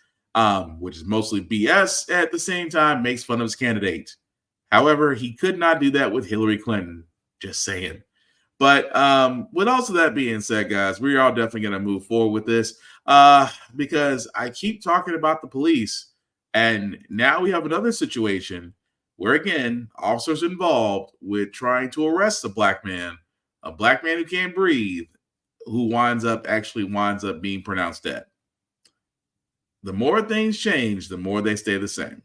[SPEAKER 2] which is mostly BS. At the same time, makes fun of his candidate. However, he could not do that with Hillary Clinton. Just saying. But with also that being said, guys, we are definitely going to move forward with this because I keep talking about the police, and now we have another situation where, again, officers involved with trying to arrest a black man who can't breathe, who winds up being pronounced dead. The more things change, the more they stay the same.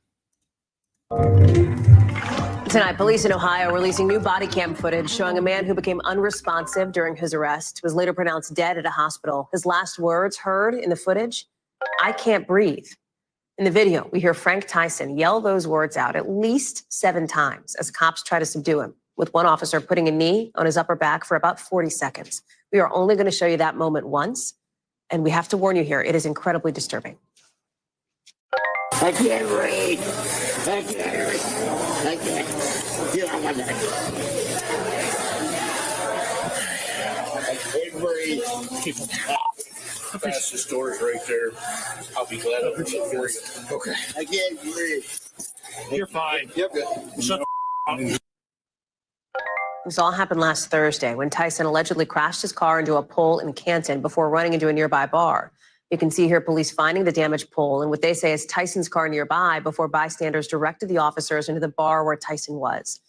[SPEAKER 15] Tonight, police in Ohio releasing new body cam footage showing a man who became unresponsive during his arrest was later pronounced dead at a hospital. His last words heard in the footage, "I can't breathe." In the video, we hear Frank Tyson yell those words out at least 7 times as cops try to subdue him, with one officer putting a knee on his upper back for about 40 seconds. We are only going to show you that moment once, and we have to warn you here, it is incredibly disturbing.
[SPEAKER 16] I can't breathe. I can't breathe. I can't. Get off my neck. I can't breathe. That's the story right there.
[SPEAKER 1] I'll be glad to
[SPEAKER 16] Okay. I can't breathe.
[SPEAKER 11] You're fine.
[SPEAKER 16] Yep.
[SPEAKER 11] Shut the
[SPEAKER 15] This all happened last Thursday when Tyson allegedly crashed his car into a pole in Canton before running into a nearby bar. You can see here police finding the damaged pole and what they say is Tyson's car nearby before bystanders directed the officers into the bar where Tyson was.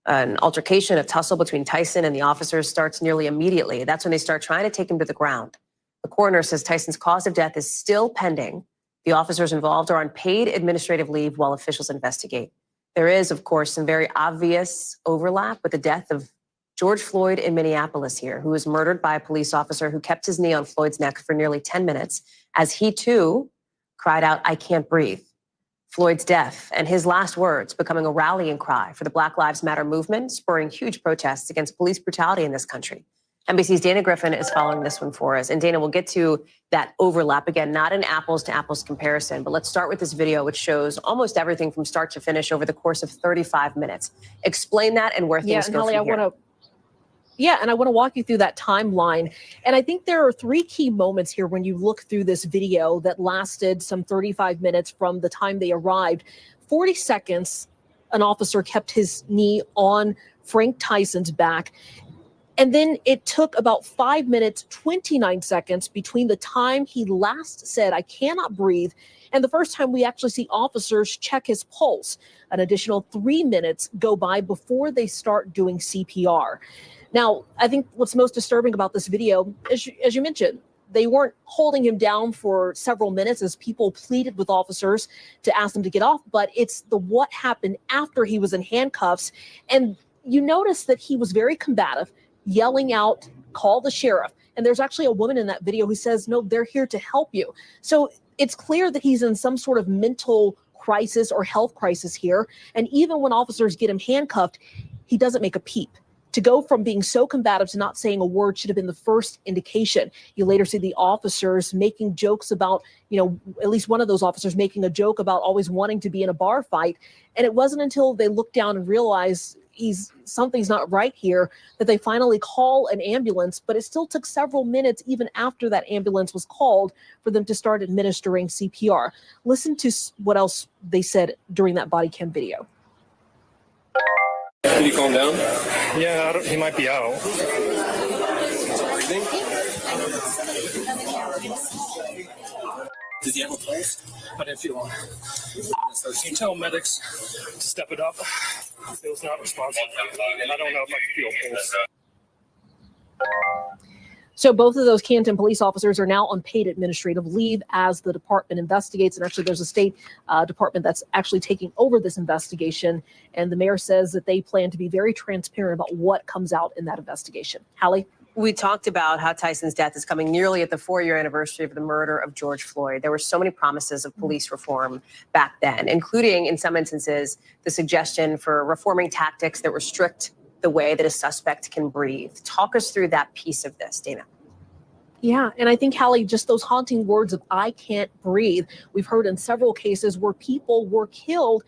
[SPEAKER 15] An altercation, a tussle between Tyson and the officers starts nearly immediately. That's when they start trying to take him to the ground. The coroner says Tyson's cause of death is still pending. The officers involved are on paid administrative leave while officials investigate. There is, of course, some very obvious overlap with the death of George Floyd in Minneapolis here, who was murdered by a police officer who kept his knee on Floyd's neck for nearly 10 minutes as he too cried out, "I can't breathe." Floyd's death and his last words becoming a rallying cry for the Black Lives Matter movement, spurring huge protests against police brutality in this country. NBC's Dana Griffin is following this one for us. And Dana, we'll get to that overlap again, not an apples to apples comparison, but let's start with this video, which shows almost everything from start to finish over the course of 35 minutes. Explain that and where things go from here.
[SPEAKER 17] And I want to walk you through that timeline. And I think there are three key moments here when you look through this video that lasted some 35 minutes from the time they arrived. 40 seconds, an officer kept his knee on Frank Tyson's back. And then it took about 5 minutes, 29 seconds between the time he last said, "I cannot breathe," and the first time we actually see officers check his pulse. An additional 3 minutes go by before they start doing CPR. Now, I think what's most disturbing about this video, as you mentioned, they weren't holding him down for several minutes as people pleaded with officers to ask them to get off, but it's the what happened after he was in handcuffs. And you notice that he was very combative, yelling out, "Call the sheriff." And there's actually a woman in that video who says, "No, they're here to help you." So it's clear that he's in some sort of mental crisis or health crisis here. And even when officers get him handcuffed, he doesn't make a peep. To go from being so combative to not saying a word should have been the first indication. You later see the officers making jokes about, at least one of those officers making a joke about always wanting to be in a bar fight. And it wasn't until they looked down and realized something's not right here that they finally call an ambulance. But it still took several minutes, even after that ambulance was called, for them to start administering CPR. Listen to what else they said during that body cam video.
[SPEAKER 11] Did he calm down? Yeah, he might be out. Did he have a pulse? I didn't feel one. So can you tell medics to step it up? It was not responsive. And I don't know if I can feel a pulse.
[SPEAKER 17] So both of those Canton police officers are now on paid administrative leave as the department investigates. And actually, there's a state department that's actually taking over this investigation. And the mayor says that they plan to be very transparent about what comes out in that investigation. Hallie?
[SPEAKER 15] We talked about how Tyson's death is coming nearly at the 4-year anniversary of the murder of George Floyd. There were so many promises of police reform back then, including, in some instances, the suggestion for reforming tactics that restrict the way that a suspect can breathe. Talk us through that piece of this, Dana.
[SPEAKER 17] Yeah, and I think, Hallie, just those haunting words of "I can't breathe." We've heard in several cases where people were killed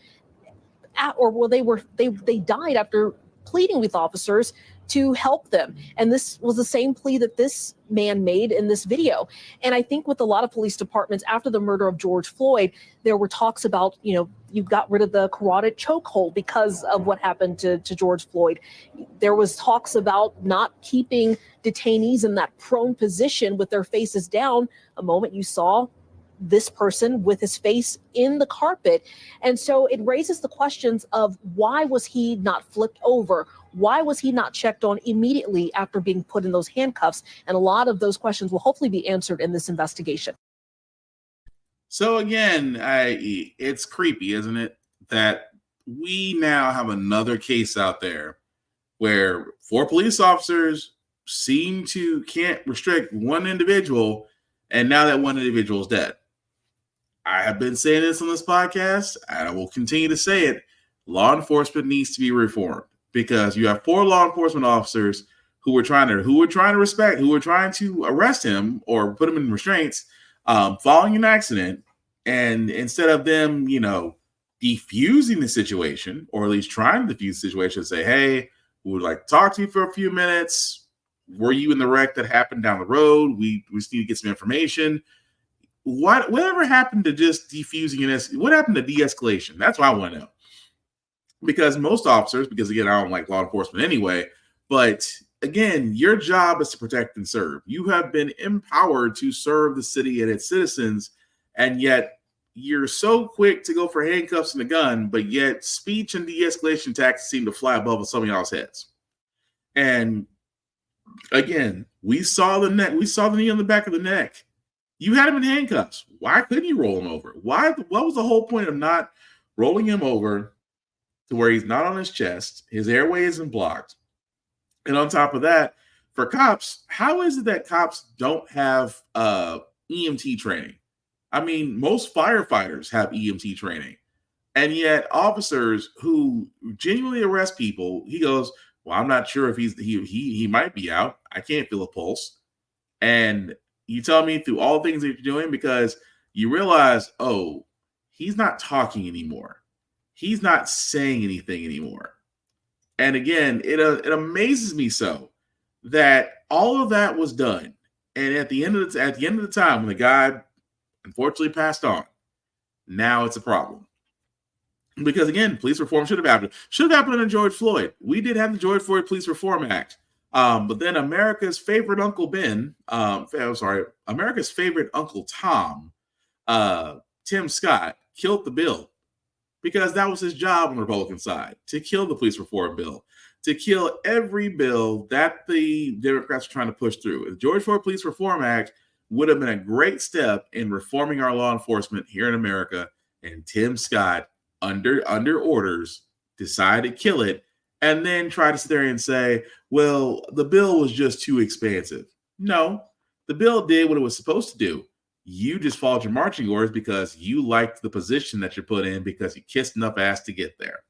[SPEAKER 17] they died after pleading with officers to help them. And this was the same plea that this man made in this video. And I think with a lot of police departments after the murder of George Floyd, there were talks about, you got rid of the carotid chokehold because of what happened to George Floyd. There was talks about not keeping detainees in that prone position with their faces down. A moment you saw this person with his face in the carpet. And so it raises the questions of why was he not flipped over? Why was he not checked on immediately after being put in those handcuffs? And a lot of those questions will hopefully be answered in this investigation.
[SPEAKER 2] So again, it's creepy, isn't it? That we now have another case out there where 4 police officers can't restrict one individual, and now that one individual is dead. I have been saying this on this podcast, and I will continue to say it. Law enforcement needs to be reformed because you have 4 law enforcement officers who were trying to arrest him or put him in restraints following an accident. And instead of them, defusing the situation, or at least trying to defuse the situation, say, "Hey, we would like to talk to you for a few minutes. Were you in the wreck that happened down the road? We just need to get some information. Whatever happened to just defusing and what happened to de-escalation? That's what I want to know. Because most officers, because again, I don't like law enforcement anyway, but again, your job is to protect and serve. You have been empowered to serve the city and its citizens, and yet you're so quick to go for handcuffs and a gun, but yet speech and de-escalation tactics seem to fly above some of y'all's heads. And again, we saw the knee on the back of the neck. You had him in handcuffs. Why couldn't you roll him over? What was the whole point of not rolling him over to where he's not on his chest, his airway isn't blocked? And on top of that, for cops, how is it that cops don't have EMT training? I mean, most firefighters have EMT training. And yet officers who genuinely arrest people, he goes, well, I'm not sure if he might be out. I can't feel a pulse. And you tell me through all the things that you're doing, because you realize, oh, he's not talking anymore. He's not saying anything anymore. And again, it amazes me so that all of that was done. And at the end of the time, when the guy unfortunately passed on, now it's a problem. Because again, police reform should have happened. Should have happened under George Floyd. We did have the George Floyd Police Reform Act. But then America's favorite Uncle Ben, America's favorite Uncle Tom, Tim Scott, killed the bill. Because that was his job on the Republican side, to kill the police reform bill, to kill every bill that the Democrats are trying to push through. The George Floyd Police Reform Act would have been a great step in reforming our law enforcement here in America. And Tim Scott, under orders, decided to kill it and then try to sit there and say, well, the bill was just too expansive. No, the bill did what it was supposed to do. You just followed your marching orders because you liked the position that you're put in because you kissed enough ass to get there.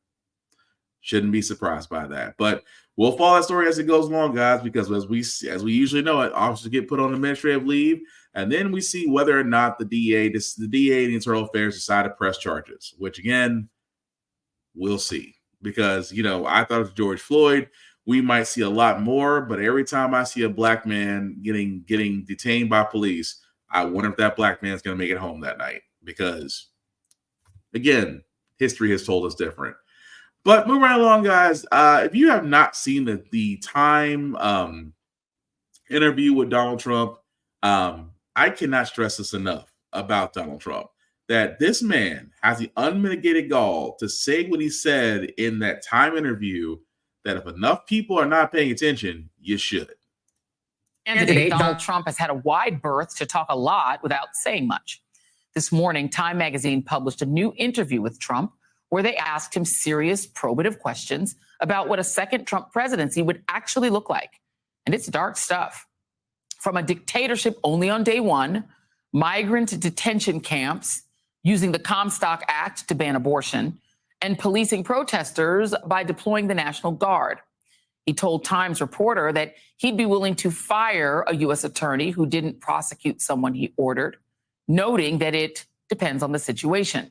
[SPEAKER 2] Shouldn't be surprised by that. But we'll follow that story as it goes along, guys, because as we usually know it, officers get put on administrative leave, and then we see whether or not the DA and the Internal Affairs decide to press charges, which again, we'll see. Because, I thought it was George Floyd. We might see a lot more, but every time I see a black man getting detained by police, I wonder if that black man's going to make it home that night, because, again, history has told us different. But moving right along, guys, if you have not seen the Time interview with Donald Trump, I cannot stress this enough about Donald Trump, that this man has the unmitigated gall to say what he said in that Time interview, that if enough people are not paying attention, you should.
[SPEAKER 18] Candidate Donald Trump has had a wide berth to talk a lot without saying much. This morning, Time magazine published a new interview with Trump where they asked him serious, probative questions about what a second Trump presidency would actually look like. And it's dark stuff. From a dictatorship only on day one, migrant detention camps, using the Comstock Act to ban abortion, and policing protesters by deploying the National Guard. He told Times reporter that he'd be willing to fire a U.S. attorney who didn't prosecute someone he ordered, noting that it depends on the situation.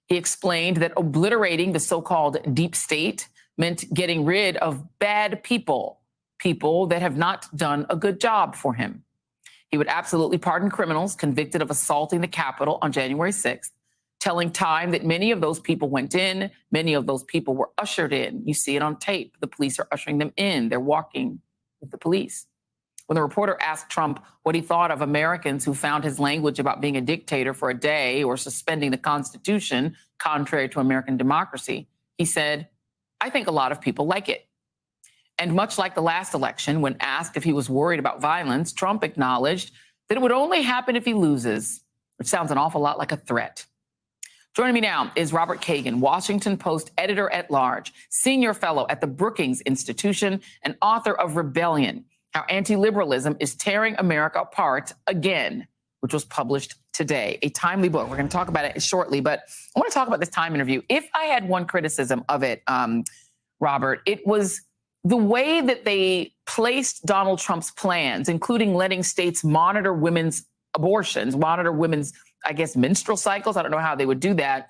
[SPEAKER 18] He explained that obliterating the so-called deep state meant getting rid of bad people, people that have not done a good job for him. He would absolutely pardon criminals convicted of assaulting the Capitol on January 6th, telling Time that many of those people went in, many of those people were ushered in. You see it on tape. The police are ushering them in. They're walking with the police. When the reporter asked Trump what he thought of Americans who found his language about being a dictator for a day or suspending the Constitution contrary to American democracy, he said, I think a lot of people like it. And much like the last election, when asked if he was worried about violence, Trump acknowledged that it would only happen if he loses, which sounds an awful lot like a threat. Joining me now is Robert Kagan, Washington Post editor-at-large, senior fellow at the Brookings Institution, and author of Rebellion, How Anti-Liberalism is Tearing America Apart Again, which was published today. A timely book. We're going to talk about it shortly, but I want to talk about this Time interview. If I had one criticism of it, Robert, it was the way that they placed Donald Trump's plans, including letting states monitor women's abortions, monitor women's, I guess, menstrual cycles. I don't know how they would do that.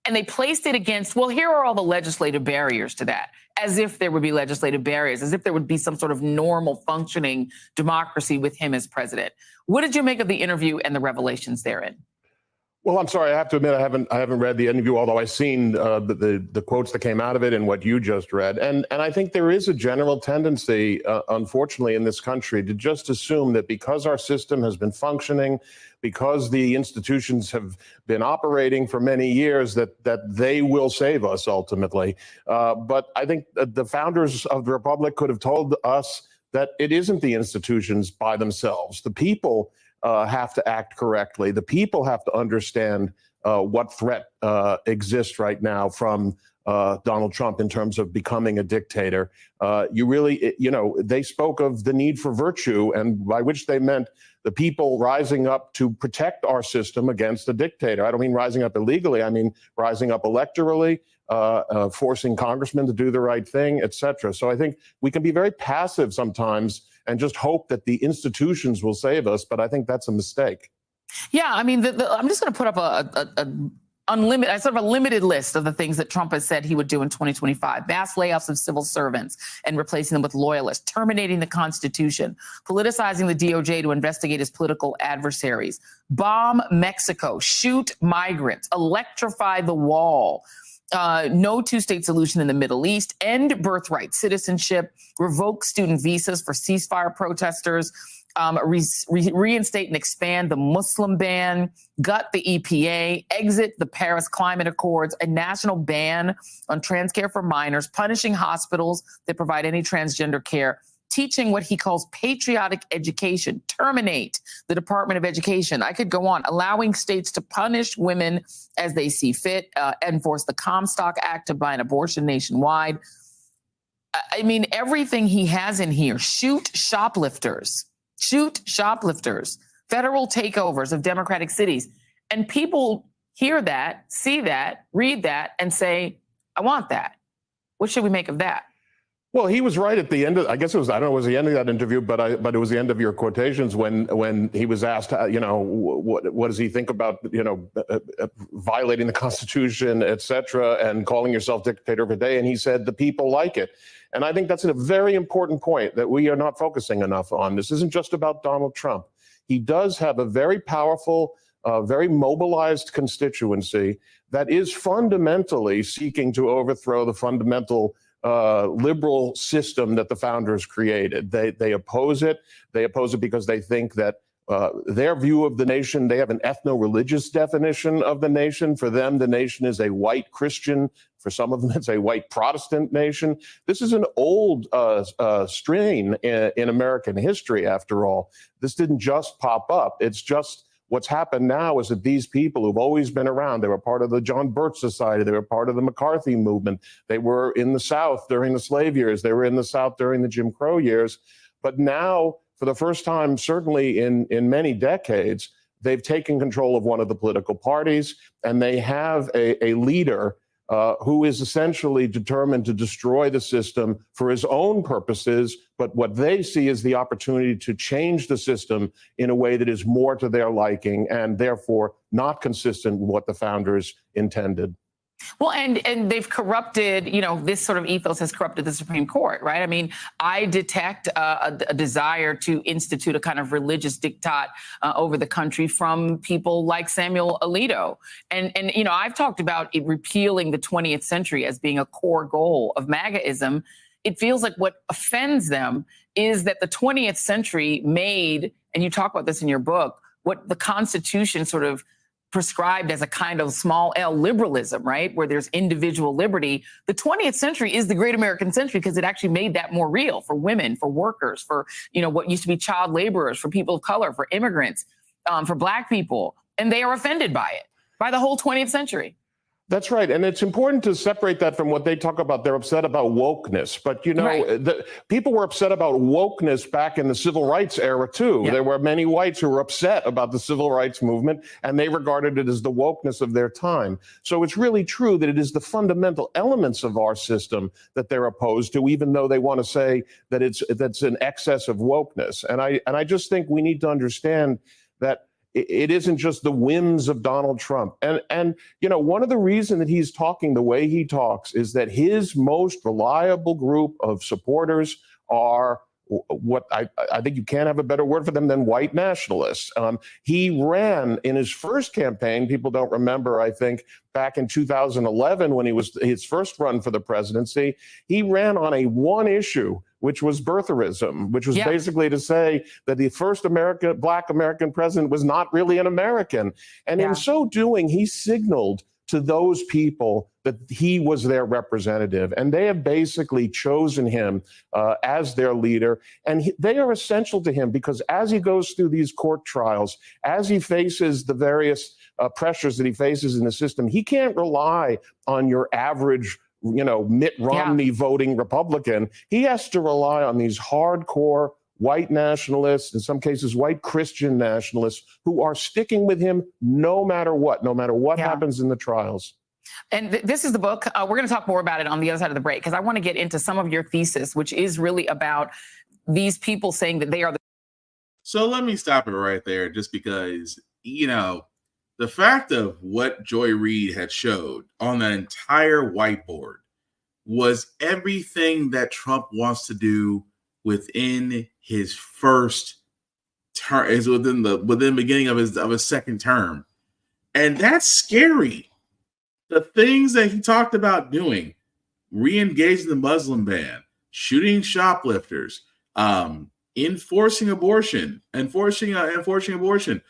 [SPEAKER 18] And they placed it against, well, here are all the legislative barriers to that, as if there would be legislative barriers, as if there would be some sort of normal functioning democracy with him as president. What did you make of the interview and the revelations therein?
[SPEAKER 19] Well, I'm sorry. I have to admit, I haven't read the interview, although I've seen the quotes that came out of it and what you just read. And I think there is a general tendency, unfortunately, in this country to just assume that because our system has been functioning, because the institutions have been operating for many years, that they will save us ultimately. But I think the founders of the Republic could have told us that it isn't the institutions by themselves. The people have to act correctly. The people have to understand what threat exists right now from Donald Trump in terms of becoming a dictator. They spoke of the need for virtue, and by which they meant the people rising up to protect our system against a dictator. I don't mean rising up illegally. I mean rising up electorally, forcing congressmen to do the right thing, et cetera. So I think we can be very passive sometimes and just hope that the institutions will save us. But I think that's a mistake.
[SPEAKER 18] Yeah, I mean, I'm just going to put up a limited list of the things that Trump has said he would do in 2025. Mass layoffs of civil servants and replacing them with loyalists, terminating the Constitution, politicizing the DOJ to investigate his political adversaries, bomb Mexico, shoot migrants, electrify the wall, no two-state solution in the Middle East, end birthright citizenship, revoke student visas for ceasefire protesters, reinstate and expand the Muslim ban, gut the EPA, exit the Paris Climate Accords, a national ban on trans care for minors, punishing hospitals that provide any transgender care, teaching what he calls patriotic education, terminate the Department of Education. I could go on, allowing states to punish women as they see fit, enforce the Comstock Act to ban abortion nationwide. I mean, everything he has in here, shoot shoplifters, federal takeovers of democratic cities. And people hear that, see that, read that, and say, I want that. What should we make of that?
[SPEAKER 19] Well, he was right at the end of, I guess it was, I don't know, it was the end of that interview, but it was the end of your quotations when he was asked, what does he think about, violating the Constitution, et cetera, and calling yourself dictator of a day. And he said, the people like it. And I think that's a very important point that we are not focusing enough on. This isn't just about Donald Trump. He does have a very powerful, very mobilized constituency that is fundamentally seeking to overthrow the fundamental liberal system that the founders created. They oppose it. They oppose it because they think that their view of the nation, they have an ethno-religious definition of the nation. For them, the nation is a white Christian. For some of them, it's a white Protestant nation. This is an old strain in American history, after all. This didn't just pop up. It's just what's happened now is that these people who've always been around, they were part of the John Birch Society, they were part of the McCarthy movement, they were in the South during the slave years, they were in the South during the Jim Crow years. But now, for the first time, certainly in many decades, they've taken control of one of the political parties, and they have a leader who is essentially determined to destroy the system for his own purposes, but what they see is the opportunity to change the system in a way that is more to their liking and therefore not consistent with what the founders intended.
[SPEAKER 18] Well, and they've corrupted, this sort of ethos has corrupted the Supreme Court, right? I mean, I detect a desire to institute a kind of religious diktat over the country from people like Samuel Alito. And I've talked about repealing the 20th century as being a core goal of MAGAism. It feels like what offends them is that the 20th century made, and you talk about this in your book, what the Constitution sort of prescribed as a kind of small L liberalism, right? Where there's individual liberty. The 20th century is the great American century because it actually made that more real for women, for workers, for, what used to be child laborers, for people of color, for immigrants, for Black people. And they are offended by it, by the whole 20th century.
[SPEAKER 19] That's right. And it's important to separate that from what they talk about. They're upset about wokeness. But, right. People were upset about wokeness back in the civil rights era, too. Yeah. There were many whites who were upset about the civil rights movement, and they regarded it as the wokeness of their time. So it's really true that it is the fundamental elements of our system that they're opposed to, even though they want to say that that's an excess of wokeness. And I just think we need to understand that it isn't just the whims of Donald Trump. And one of the reasons that he's talking the way he talks is that his most reliable group of supporters are what I think you can't have a better word for them than white nationalists. He ran in his first campaign, people don't remember, I think, back in 2011 when he was his first run for the presidency, he ran on a one issue, which was birtherism, which was basically to say that the first Black American president was not really an American. And in so doing, he signaled to those people that he was their representative, and they have basically chosen him as their leader. And they are essential to him because as he goes through these court trials, as he faces the various pressures that he faces in the system, he can't rely on your average, Mitt Romney voting Republican. He has to rely on these hardcore white nationalists, in some cases white Christian nationalists, who are sticking with him no matter what happens in the trials.
[SPEAKER 18] And this is the book. We're going to talk more about it on the other side of the break, because I want to get into some of your thesis, which is really about these people saying that they are the.
[SPEAKER 2] So let me stop it right there, just because, the fact of what Joy Reid had showed on that entire whiteboard was everything that Trump wants to do within his first term, is within the beginning of his second term. And that's scary. The things that he talked about doing, re-engaging the Muslim ban, shooting shoplifters, enforcing abortion, weaponizing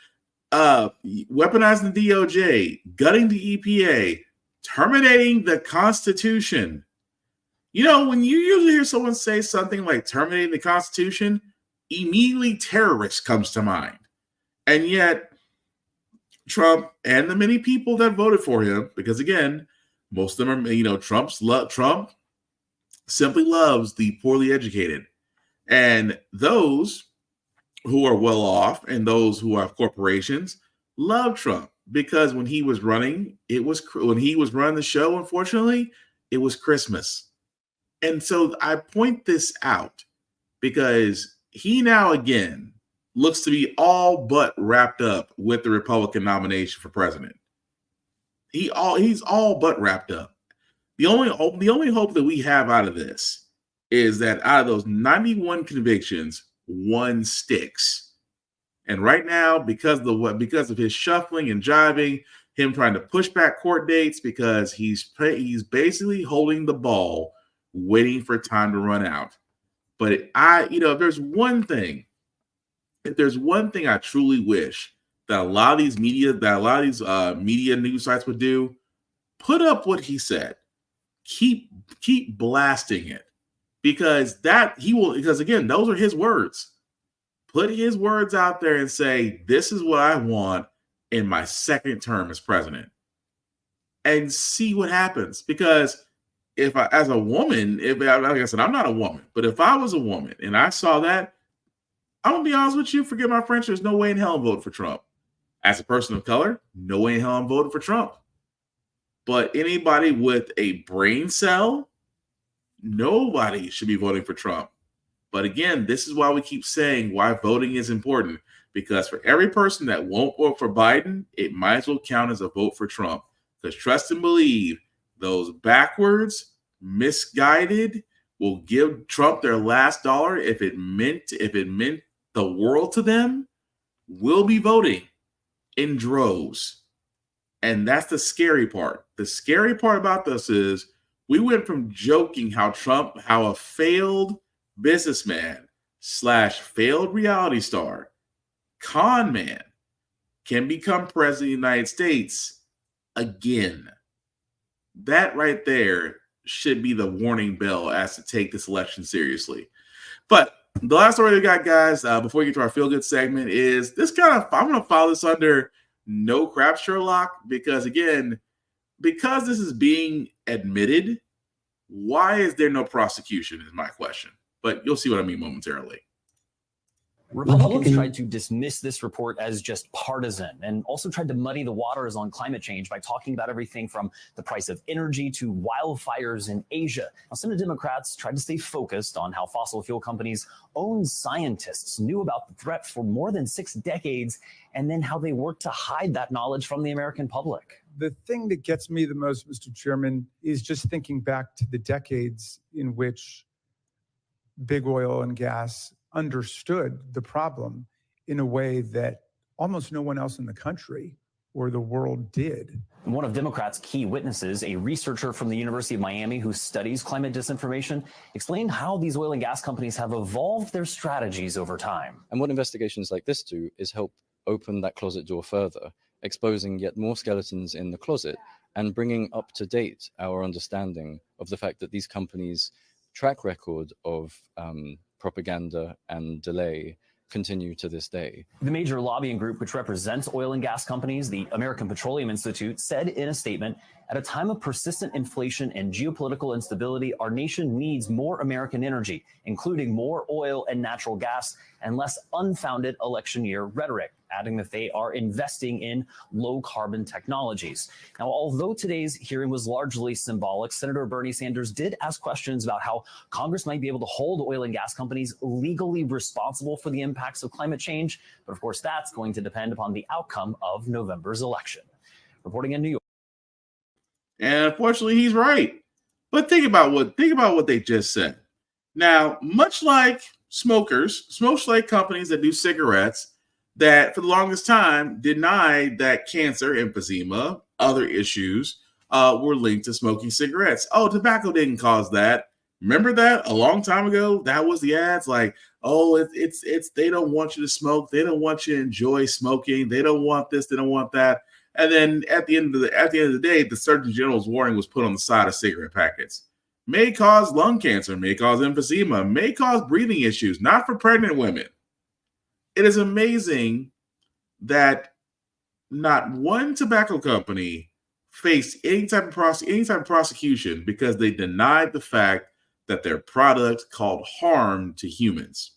[SPEAKER 2] the DOJ, gutting the EPA, terminating the Constitution. When you usually hear someone say something like terminating the Constitution, immediately terrorist comes to mind. And yet, Trump and the many people that voted for him, because again, most of them are, Trump simply loves the poorly educated. And those who are well off and those who have corporations love Trump, because when he was running, when he was running the show, unfortunately, it was Christmas. And so I point this out because he now again looks to be all but wrapped up with the Republican nomination for president. He's all but wrapped up. The only hope that we have out of this is that out of those 91 convictions, one sticks. And right now, because of his shuffling and jiving, him trying to push back court dates, because he's basically holding the ball, waiting for time to run out. But if there's one thing I truly wish that a lot of these media news sites would do, put up what he said. Keep blasting it, because again, those are his words. Put his words out there and say, this is what I want in my second term as president, and see what happens. Because like I said, I'm not a woman, but if I was a woman and I saw that, I'm gonna be honest with you, forget my French, there's no way in hell I'm voting for Trump. As a person of color, no way in hell I'm voting for Trump. But anybody with a brain cell, nobody should be voting for Trump. But again, this is why we keep saying why voting is important, because for every person that won't vote for Biden, it might as well count as a vote for Trump. Because trust and believe, those backwards, misguided will give Trump their last dollar if it meant the world to them, will be voting in droves. And that's the scary part. The scary part about this is we went from joking how a failed businessman / failed reality star, con man, can become president of the United States again. That right there should be the warning bell as to take this election seriously. But the last story we got, guys, before we get to our feel good segment, is this I'm going to follow this under no crap Sherlock, because again, because this is being admitted, why is there no prosecution is my question. But you'll see what I mean momentarily.
[SPEAKER 20] Republicans tried to dismiss this report as just partisan and also tried to muddy the waters on climate change by talking about everything from the price of energy to wildfires in Asia. Now, Senate Democrats tried to stay focused on how fossil fuel companies' own scientists knew about the threat for more than 6 decades and then how they worked to hide that knowledge from the American public.
[SPEAKER 21] The thing that gets me the most, Mr. Chairman, is just thinking back to the decades in which big oil and gas understood the problem in a way that almost no one else in the country or the world did.
[SPEAKER 20] One of Democrats' key witnesses, a researcher from the University of Miami who studies climate disinformation, explained how these oil and gas companies have evolved their strategies over time.
[SPEAKER 22] And what investigations like this do is help open that closet door further, exposing yet more skeletons in the closet and bringing up to date our understanding of the fact that these companies' track record of propaganda and delay continue to this day.
[SPEAKER 20] The major lobbying group which represents oil and gas companies, the American Petroleum Institute, said in a statement, at a time of persistent inflation and geopolitical instability, our nation needs more American energy, including more oil and natural gas and less unfounded election year rhetoric, adding that they are investing in low carbon technologies. Now, although today's hearing was largely symbolic, Senator Bernie Sanders did ask questions about how Congress might be able to hold oil and gas companies legally responsible for the impacts of climate change. But of course, that's going to depend upon the outcome of November's election. Reporting in New York.
[SPEAKER 2] And unfortunately, he's right. But think about what they just said. Now, much like companies that do cigarettes, that for the longest time denied that cancer, emphysema, other issues were linked to smoking cigarettes. Oh, tobacco didn't cause that. Remember that a long time ago? That was the ads like, oh, it's they don't want you to smoke. They don't want you to enjoy smoking. They don't want this. They don't want that. And then at the end of the day, the Surgeon General's warning was put on the side of cigarette packets. May cause lung cancer, may cause emphysema, may cause breathing issues, not for pregnant women. It is amazing that not one tobacco company faced any type of prosecution because they denied the fact that their product caused harm to humans.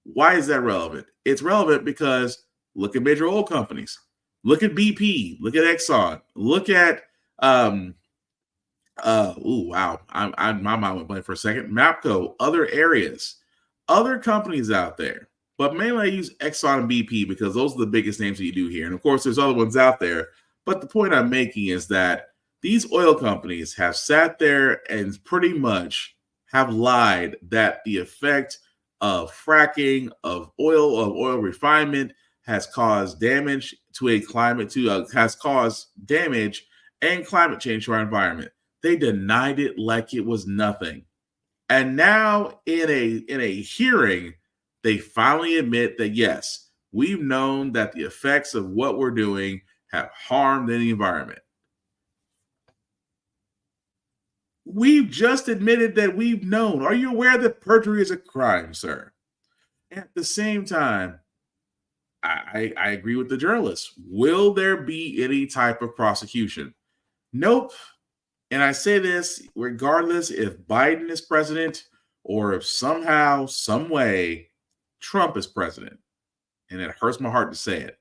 [SPEAKER 2] Why is that relevant? It's relevant because look at major oil companies. Look at BP. Look at Exxon. Look at my mind went blank for a second. MAPCO, other areas, other companies out there. But mainly I use Exxon and BP because those are the biggest names that you do here. And of course, there's other ones out there. But the point I'm making is that these oil companies have sat there and pretty much have lied that the effect of fracking, of oil refinement has caused damage to has caused damage and climate change to our environment. They denied it like it was nothing. And now in a hearing, they finally admit that, yes, we've known that the effects of what we're doing have harmed the environment. We've just admitted that we've known. Are you aware that perjury is a crime, sir? At the same time, I agree with the journalists. Will there be any type of prosecution? Nope. And I say this regardless if Biden is president or if somehow, some way, Trump is president. And it hurts my heart to say it.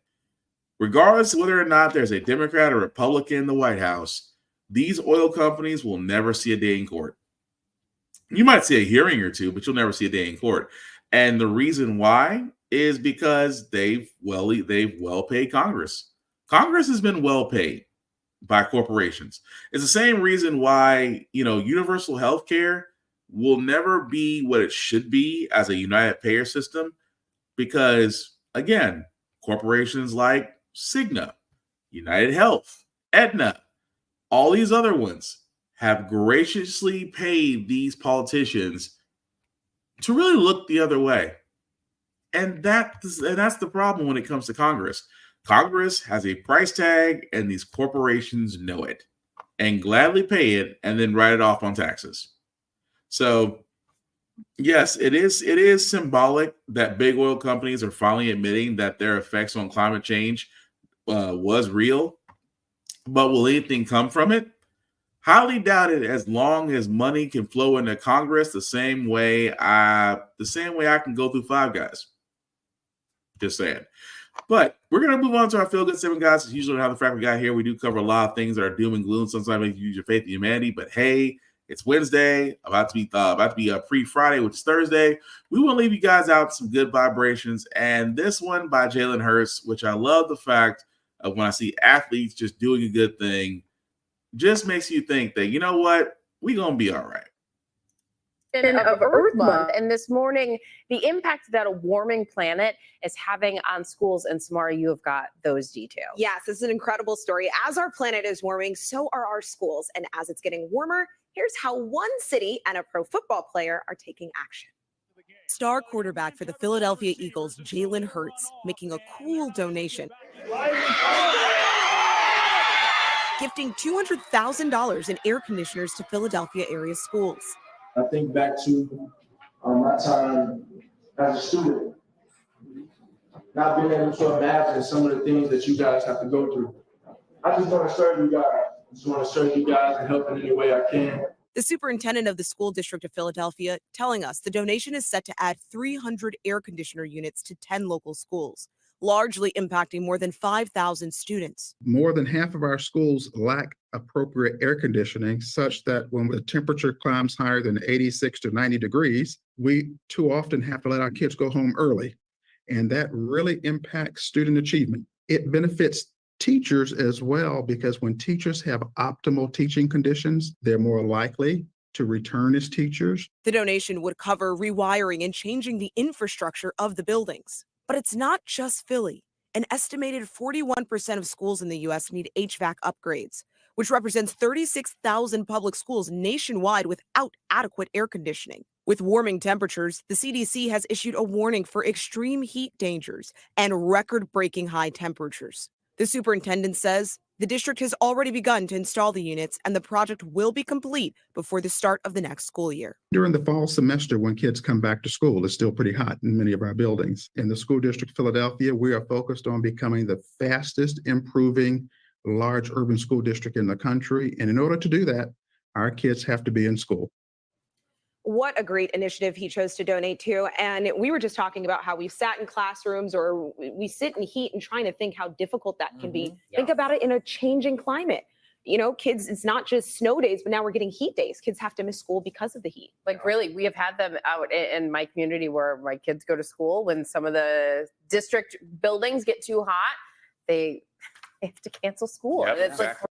[SPEAKER 2] Regardless of whether or not there's a Democrat or Republican in the White House, these oil companies will never see a day in court. You might see a hearing or two, but you'll never see a day in court. And the reason why is because they've well paid Congress. Congress has been well paid by corporations. It's the same reason why, universal health care will never be what it should be as a united payer system because, again, corporations like Cigna, United Health, Aetna, all these other ones have graciously paid these politicians to really look the other way. And that's the problem when it comes to Congress. Congress has a price tag, and these corporations know it and gladly pay it and then write it off on taxes. So, yes, it is symbolic that big oil companies are finally admitting that their effects on climate change was real. But will anything come from it? Highly doubted. As long as money can flow into Congress the same way I can go through Five Guys. Just saying. But we're going to move on to our Feel Good 7, guys. It's usually how the Frack We Got Here. We do cover a lot of things that are doom and gloom. Sometimes make you use your faith in humanity. But hey, it's Wednesday, about to be pre-Friday, which is Thursday. We want to leave you guys out some good vibrations. And this one by Jalen Hurts, which I love the fact of when I see athletes just doing a good thing, just makes you think that, you know what, we going to be all right.
[SPEAKER 4] Of Earth Month, and this morning, the impact that a warming planet is having on schools. And Samara, you have got those details.
[SPEAKER 6] Yes, it's an incredible story. As our planet is warming, so are our schools. And as it's getting warmer, here's how one city and a pro football player are taking action. Star quarterback for the Philadelphia Eagles, Jalen Hurts, making a cool donation, gifting $200,000 in air conditioners to Philadelphia area schools.
[SPEAKER 23] I think back to my time as a student, not being able to imagine some of the things that you guys have to go through. I just want to serve you guys. I just want to serve you guys and help in any way I can. The superintendent of the school district of Philadelphia telling us the donation is set to add 300 air conditioner units to 10 local schools, largely impacting more than 5,000 students.
[SPEAKER 24] More than half of our schools lack appropriate air conditioning, such that when the temperature climbs higher than 86 to 90 degrees, we too often have to let our kids go home early. And that really impacts student achievement. It benefits teachers as well, because when teachers have optimal teaching conditions, they're more likely to return as teachers.
[SPEAKER 6] The donation would cover rewiring and changing the infrastructure of the buildings. But it's not just Philly. An estimated 41% of schools in the U.S. need HVAC upgrades, which represents 36,000 public schools nationwide without adequate air conditioning. With warming temperatures, the CDC has issued a warning for extreme heat dangers and record-breaking high temperatures. The superintendent says the district has already begun to install the units, and the project will be complete before the start of the next school year.
[SPEAKER 24] During the fall semester, when kids come back to school, it's still pretty hot in many of our buildings. In the school district of Philadelphia, we are focused on becoming the fastest improving large urban school district in the country. And in order to do that, our kids have to be in school.
[SPEAKER 6] What a great initiative he chose to donate to. And we were just talking about how we've sat in classrooms or we sit in heat and trying to think how difficult that can be.
[SPEAKER 4] Yeah.
[SPEAKER 6] Think about it in a changing climate. You know, kids, it's not just snow days, but now we're getting heat days. Kids have to miss school because of the heat.
[SPEAKER 4] Like really, we have had them out in my community where my kids go to school. When some of the district buildings get too hot, they have to cancel school.
[SPEAKER 2] Yep,
[SPEAKER 4] And it's
[SPEAKER 2] exactly.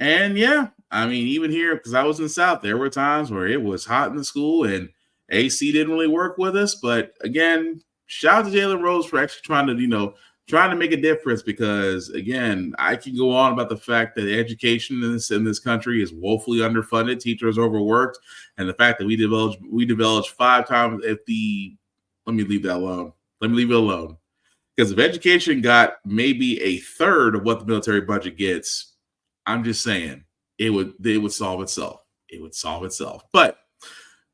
[SPEAKER 2] And yeah, I mean, even here, because I was in the South, there were times where it was hot in the school and AC didn't really work with us. But again, shout out to Jalen Rose for actually trying to make a difference, because again, I can go on about the fact that education in this country is woefully underfunded, teachers overworked, and the fact that we divulged 5 times let me leave that alone. Let me leave it alone. Because if education got maybe a third of what the military budget gets, I'm just saying it would solve itself. It would solve itself. But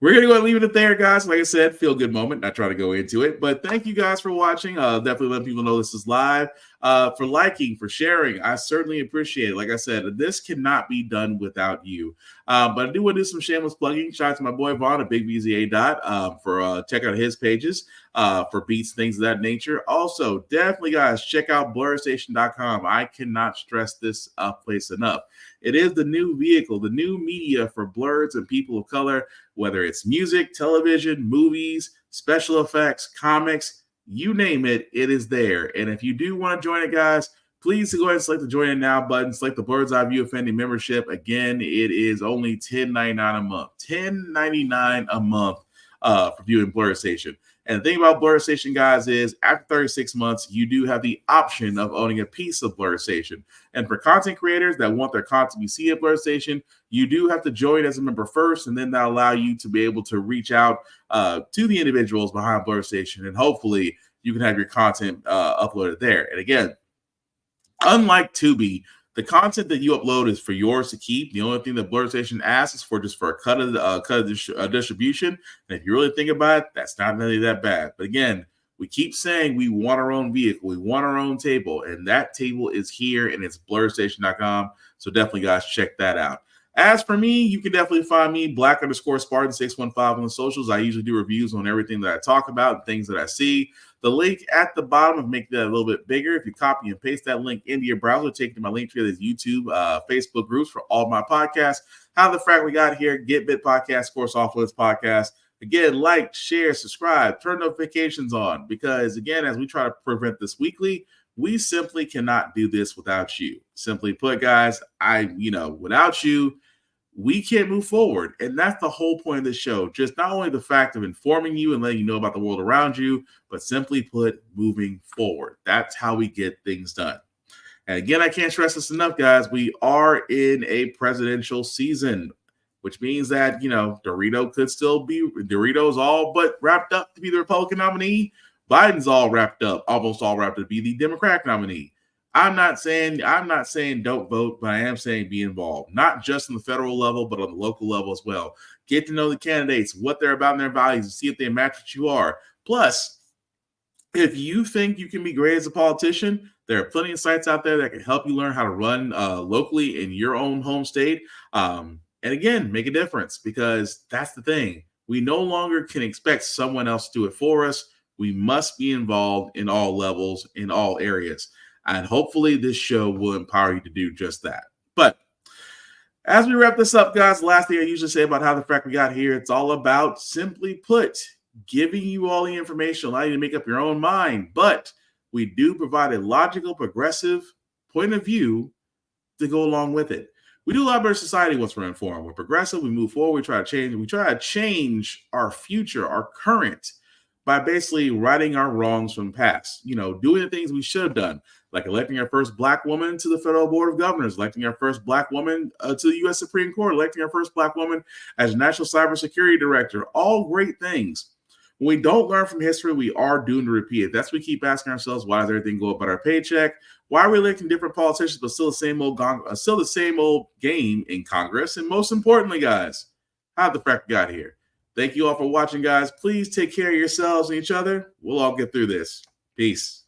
[SPEAKER 2] we're going to go ahead and leave it there, guys. Like I said, feel good moment. Not trying to go into it. But thank you guys for watching. Definitely let people know this is live. For liking, for sharing. I certainly appreciate it. Like I said, this cannot be done without you. But I do want to do some shameless plugging. Shout out to my boy Vaughn at BigVZA for check out his pages for beats, things of that nature. Also, definitely, guys, check out BlurStation.com. I cannot stress this place enough. It is the new vehicle, the new media for blurs and people of color, whether it's music, television, movies, special effects, comics, you name it, it is there. And if you do want to join it, guys, please go ahead and select the Join In Now button. Select the Bird's Eye View Offending membership. Again, it is only $10.99 a month. $10.99 a month for viewing Blur Station. And the thing about Blur Station, guys, is after 36 months, you do have the option of owning a piece of Blur Station. And for content creators that want their content to be seen at Blur Station, you do have to join as a member first, and then that'll allow you to be able to reach out to the individuals behind Blur Station, and hopefully you can have your content uploaded there. And again, unlike Tubi, the content that you upload is for yours to keep. The only thing that Blur Station asks is for just for a cut of distribution. And if you really think about it, that's not really that bad. But again, we keep saying we want our own vehicle. We want our own table. And that table is here, and it's BlurStation.com. So definitely, guys, check that out. As for me, you can definitely find me, Black_Spartan615 on the socials. I usually do reviews on everything that I talk about and things that I see. The link at the bottom will make that a little bit bigger. If you copy and paste that link into your browser, take to my link tree. There's YouTube, Facebook groups for all my podcasts. How the Frack We Got Here, Get Bit Podcast, Course Off With Podcast. Again, like, share, subscribe, turn notifications on, because again, as we try to prevent this weekly, we simply cannot do this without you. Simply put, guys, without you, we can't move forward. And that's the whole point of this show. Just not only the fact of informing you and letting you know about the world around you, but simply put, moving forward. That's how we get things done. And again, I can't stress this enough, guys. We are in a presidential season, which means that, Doritos all but wrapped up to be the Republican nominee. Biden's all wrapped up, almost all wrapped up to be the Democratic nominee. I'm not saying don't vote, but I am saying be involved, not just on the federal level, but on the local level as well. Get to know the candidates, what they're about and their values, and see if they match what you are. Plus, if you think you can be great as a politician, there are plenty of sites out there that can help you learn how to run locally in your own home state. And again, make a difference, because that's the thing. We no longer can expect someone else to do it for us. We must be involved in all levels, in all areas. And hopefully this show will empower you to do just that. But as we wrap this up, guys, the last thing I usually say about how the Frack We Got Here, it's all about, simply put, giving you all the information, allow you to make up your own mind. But we do provide a logical, progressive point of view to go along with it. We do a lot better society once we're informed. We're progressive. We move forward. We try to change our future, our current, by basically righting our wrongs from the past. Doing the things we should have done, like electing our first Black woman to the Federal Board of Governors, electing our first Black woman to the U.S. Supreme Court, electing our first Black woman as National Cybersecurity Director. All great things. When we don't learn from history, we are doomed to repeat it. That's what we keep asking ourselves: why does everything go up at our paycheck? Why are we electing different politicians, but still the same old game in Congress? And most importantly, guys, how the Frack got here. Thank you all for watching, guys. Please take care of yourselves and each other. We'll all get through this. Peace.